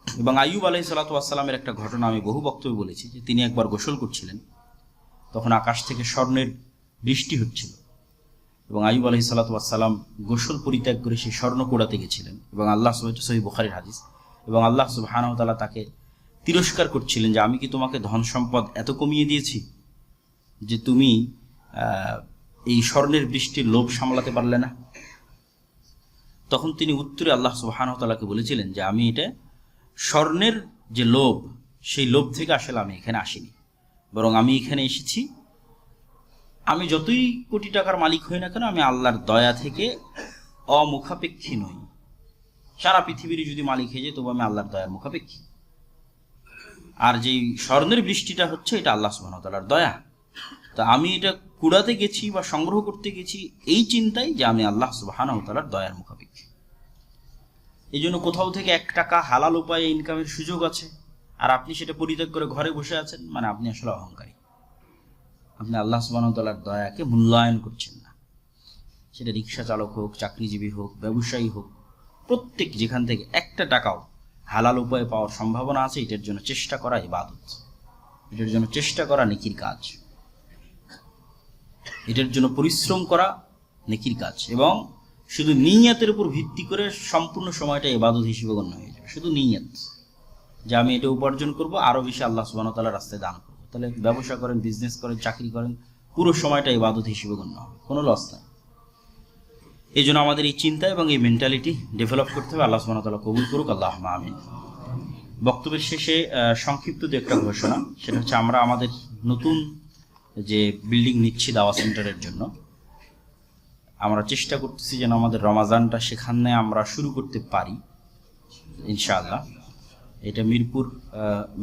এবং আইয়ুব আলাইহিস সালাতু ওয়াস সালামের একটা ঘটনা আমি বহু বক্তব্যে বলেছি, যে তিনি একবার গোসল করছিলেন, তখন আকাশ থেকে স্বর্ণের বৃষ্টি হচ্ছিল এবং আইয়ুব আলাইহিস সালাতু ওয়াস সালাম গোসল পরিত্যাগ করে সেই স্বর্ণ কুড়াতে গেছিলেন এবং আল্লাহ সহিহ বুখারীর হাদিস, এবং আল্লাহ সুবহানাহু ওয়া তাআলা তাকে তিরস্কার করছিলেন যে আমি কি তোমাকে ধন সম্পদ এত কমিয়ে দিয়েছি যে তুমি এই স্বর্ণের বৃষ্টির লোভ সামলাতে পারলে না? তখন তিনি উত্তরে আল্লাহ সুবহানাহু ওয়া তাআলাকে বলেছিলেন যে আমি এটা স্বর্ণের যে লোভ, সেই লোভ থেকে আসলে আমি এখানে আসিনি, বরং আমি এখানে এসেছি, আমি যতই কোটি টাকার মালিক হই না কেন, আমি আল্লাহর দয়া থেকে অমুখাপেক্ষী নই। সারা পৃথিবীর যদি মালিক হয়ে যায় তবু আমি আল্লাহর দয়ার মুখাপেক্ষী। আর যেই স্বর্ণের বৃষ্টিটা হচ্ছে, এটা আল্লাহ সুবহানাহু ওয়া তাআলার দয়া। তা আমি এটা কুড়াতে গেছি বা সংগ্রহ করতে গেছি এই চিন্তাই যে আমি আল্লাহ সুবহানাহু ওয়া তাআলার দয়ার মুখাপেক্ষী। এই জন্য কোথাও থেকে 1 টাকা হালাল উপায়ে ইনকামের সুযোগ আছে আর আপনি সেটা পরিত্যাগ করে ঘরে বসে আছেন, মানে আপনি আসলে অহংকারী, আপনি আল্লাহ সুবহানাহু ওয়া তাআলার দয়াকে মূল্যায়ন করছেন না। সেটা রিক্সা চালক হোক, চাকরিজীবী হোক, ব্যবসায়ী হোক, প্রত্যেক যেখান থেকে 1টা টাকাও হালাল উপায়ে পাওয়ার সম্ভাবনা আছে, এটার জন্য চেষ্টা করা ইবাদত, এটার জন্য চেষ্টা করা নেকির কাজ, এটার জন্য পরিশ্রম করা নেকির কাজ। এবং শুধু নিয়তের উপর ভিত্তি করে সম্পূর্ণ সময়টা ইবাদত হিসেবে গণ্য হয়ে যাবে। শুধু নিয়ত যে আমি এটা উপার্জন করব, আরও বেশি আল্লাহ সুবহানাহু ওয়া তাআলার রাস্তায় দান করবো, তাহলে ব্যবসা করেন, বিজনেস করেন, চাকরি করেন, পুরো সময়টা ইবাদত হিসেবে গণ্য হবে, কোনো লস নাই। এই জন্য আমাদের এই চিন্তা এবং এই মেন্টালিটি ডেভেলপ করতে হবে। আল্লাহ সুবহানাহু ওয়া তাআলা কবুল করুক, আল্লাহুম্মা আমিন। বক্তব্যের শেষে সংক্ষিপ্ত যে একটা ঘোষণা, সেটা হচ্ছে আমরা আমাদের নতুন যে বিল্ডিং নিচ্ছি দাওয়া সেন্টারের জন্য, আমরা চেষ্টা করতেছি যেন আমাদের রমাজানটা সেখানে আমরা শুরু করতে পারি ইনশাআল্লাহ। এটা মিরপুর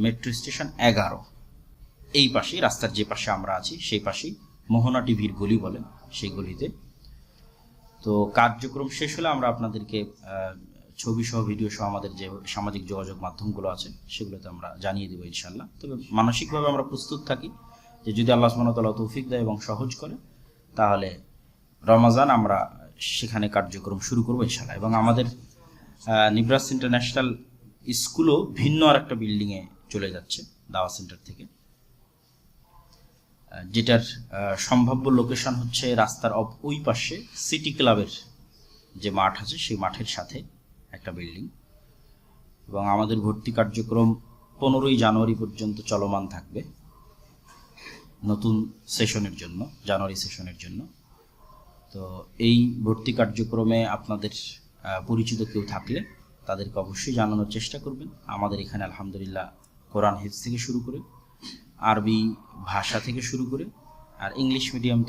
মেট্রো স্টেশন 11, এই পাশেই, রাস্তার যে পাশে আমরা আছি সেই পাশেই মোহনা টিভির গলি বলেন, সেই গলিতে। তো কার্যক্রম শেষ হলে আমরা আপনাদেরকে ছবি সহ ভিডিও সহ আমাদের যে সামাজিক যোগাযোগ মাধ্যমগুলো আছে সেগুলোতে আমরা জানিয়ে দেবো ইনশাআল্লাহ। তবে মানসিকভাবে আমরা প্রস্তুত থাকি যে যদি আল্লাহ সুবহানাহু ওয়া তাআলা তৌফিক দেয় এবং সহজ করে, তাহলে রমাজান আমরা সেখানে কার্যক্রম শুরু করবো ইনশাআল্লাহ। এবং আমাদের নিব্রাস ইন্টারন্যাশনাল স্কুলও ভিন্ন আর একটা বিল্ডিংয়ে চলে যাচ্ছে দাওয়া সেন্টার থেকে, যেটার সম্ভাব্য লোকেশন হচ্ছে রাস্তার ওই পাশে সিটি ক্লাবের যে মাঠ আছে সেই মাঠের সাথে একটা বিল্ডিং। এবং আমাদের ভর্তি কার্যক্রম 15ই জানুয়ারি পর্যন্ত চলমান থাকবে নতুন সেশনের জন্য, জানুয়ারি সেশনের জন্য। তো এই ভর্তি কার্যক্রমে আপনাদের পরিচিত কেউ থাকলে তাদেরকে অবশ্যই জানানোর চেষ্টা করবেন। আমাদের এখানে আলহামদুলিল্লাহ কোরআন হিফজ থেকে শুরু করে, আরবি ভাষা থেকে শুরু করে, আর ইংলিশ মিডিয়াম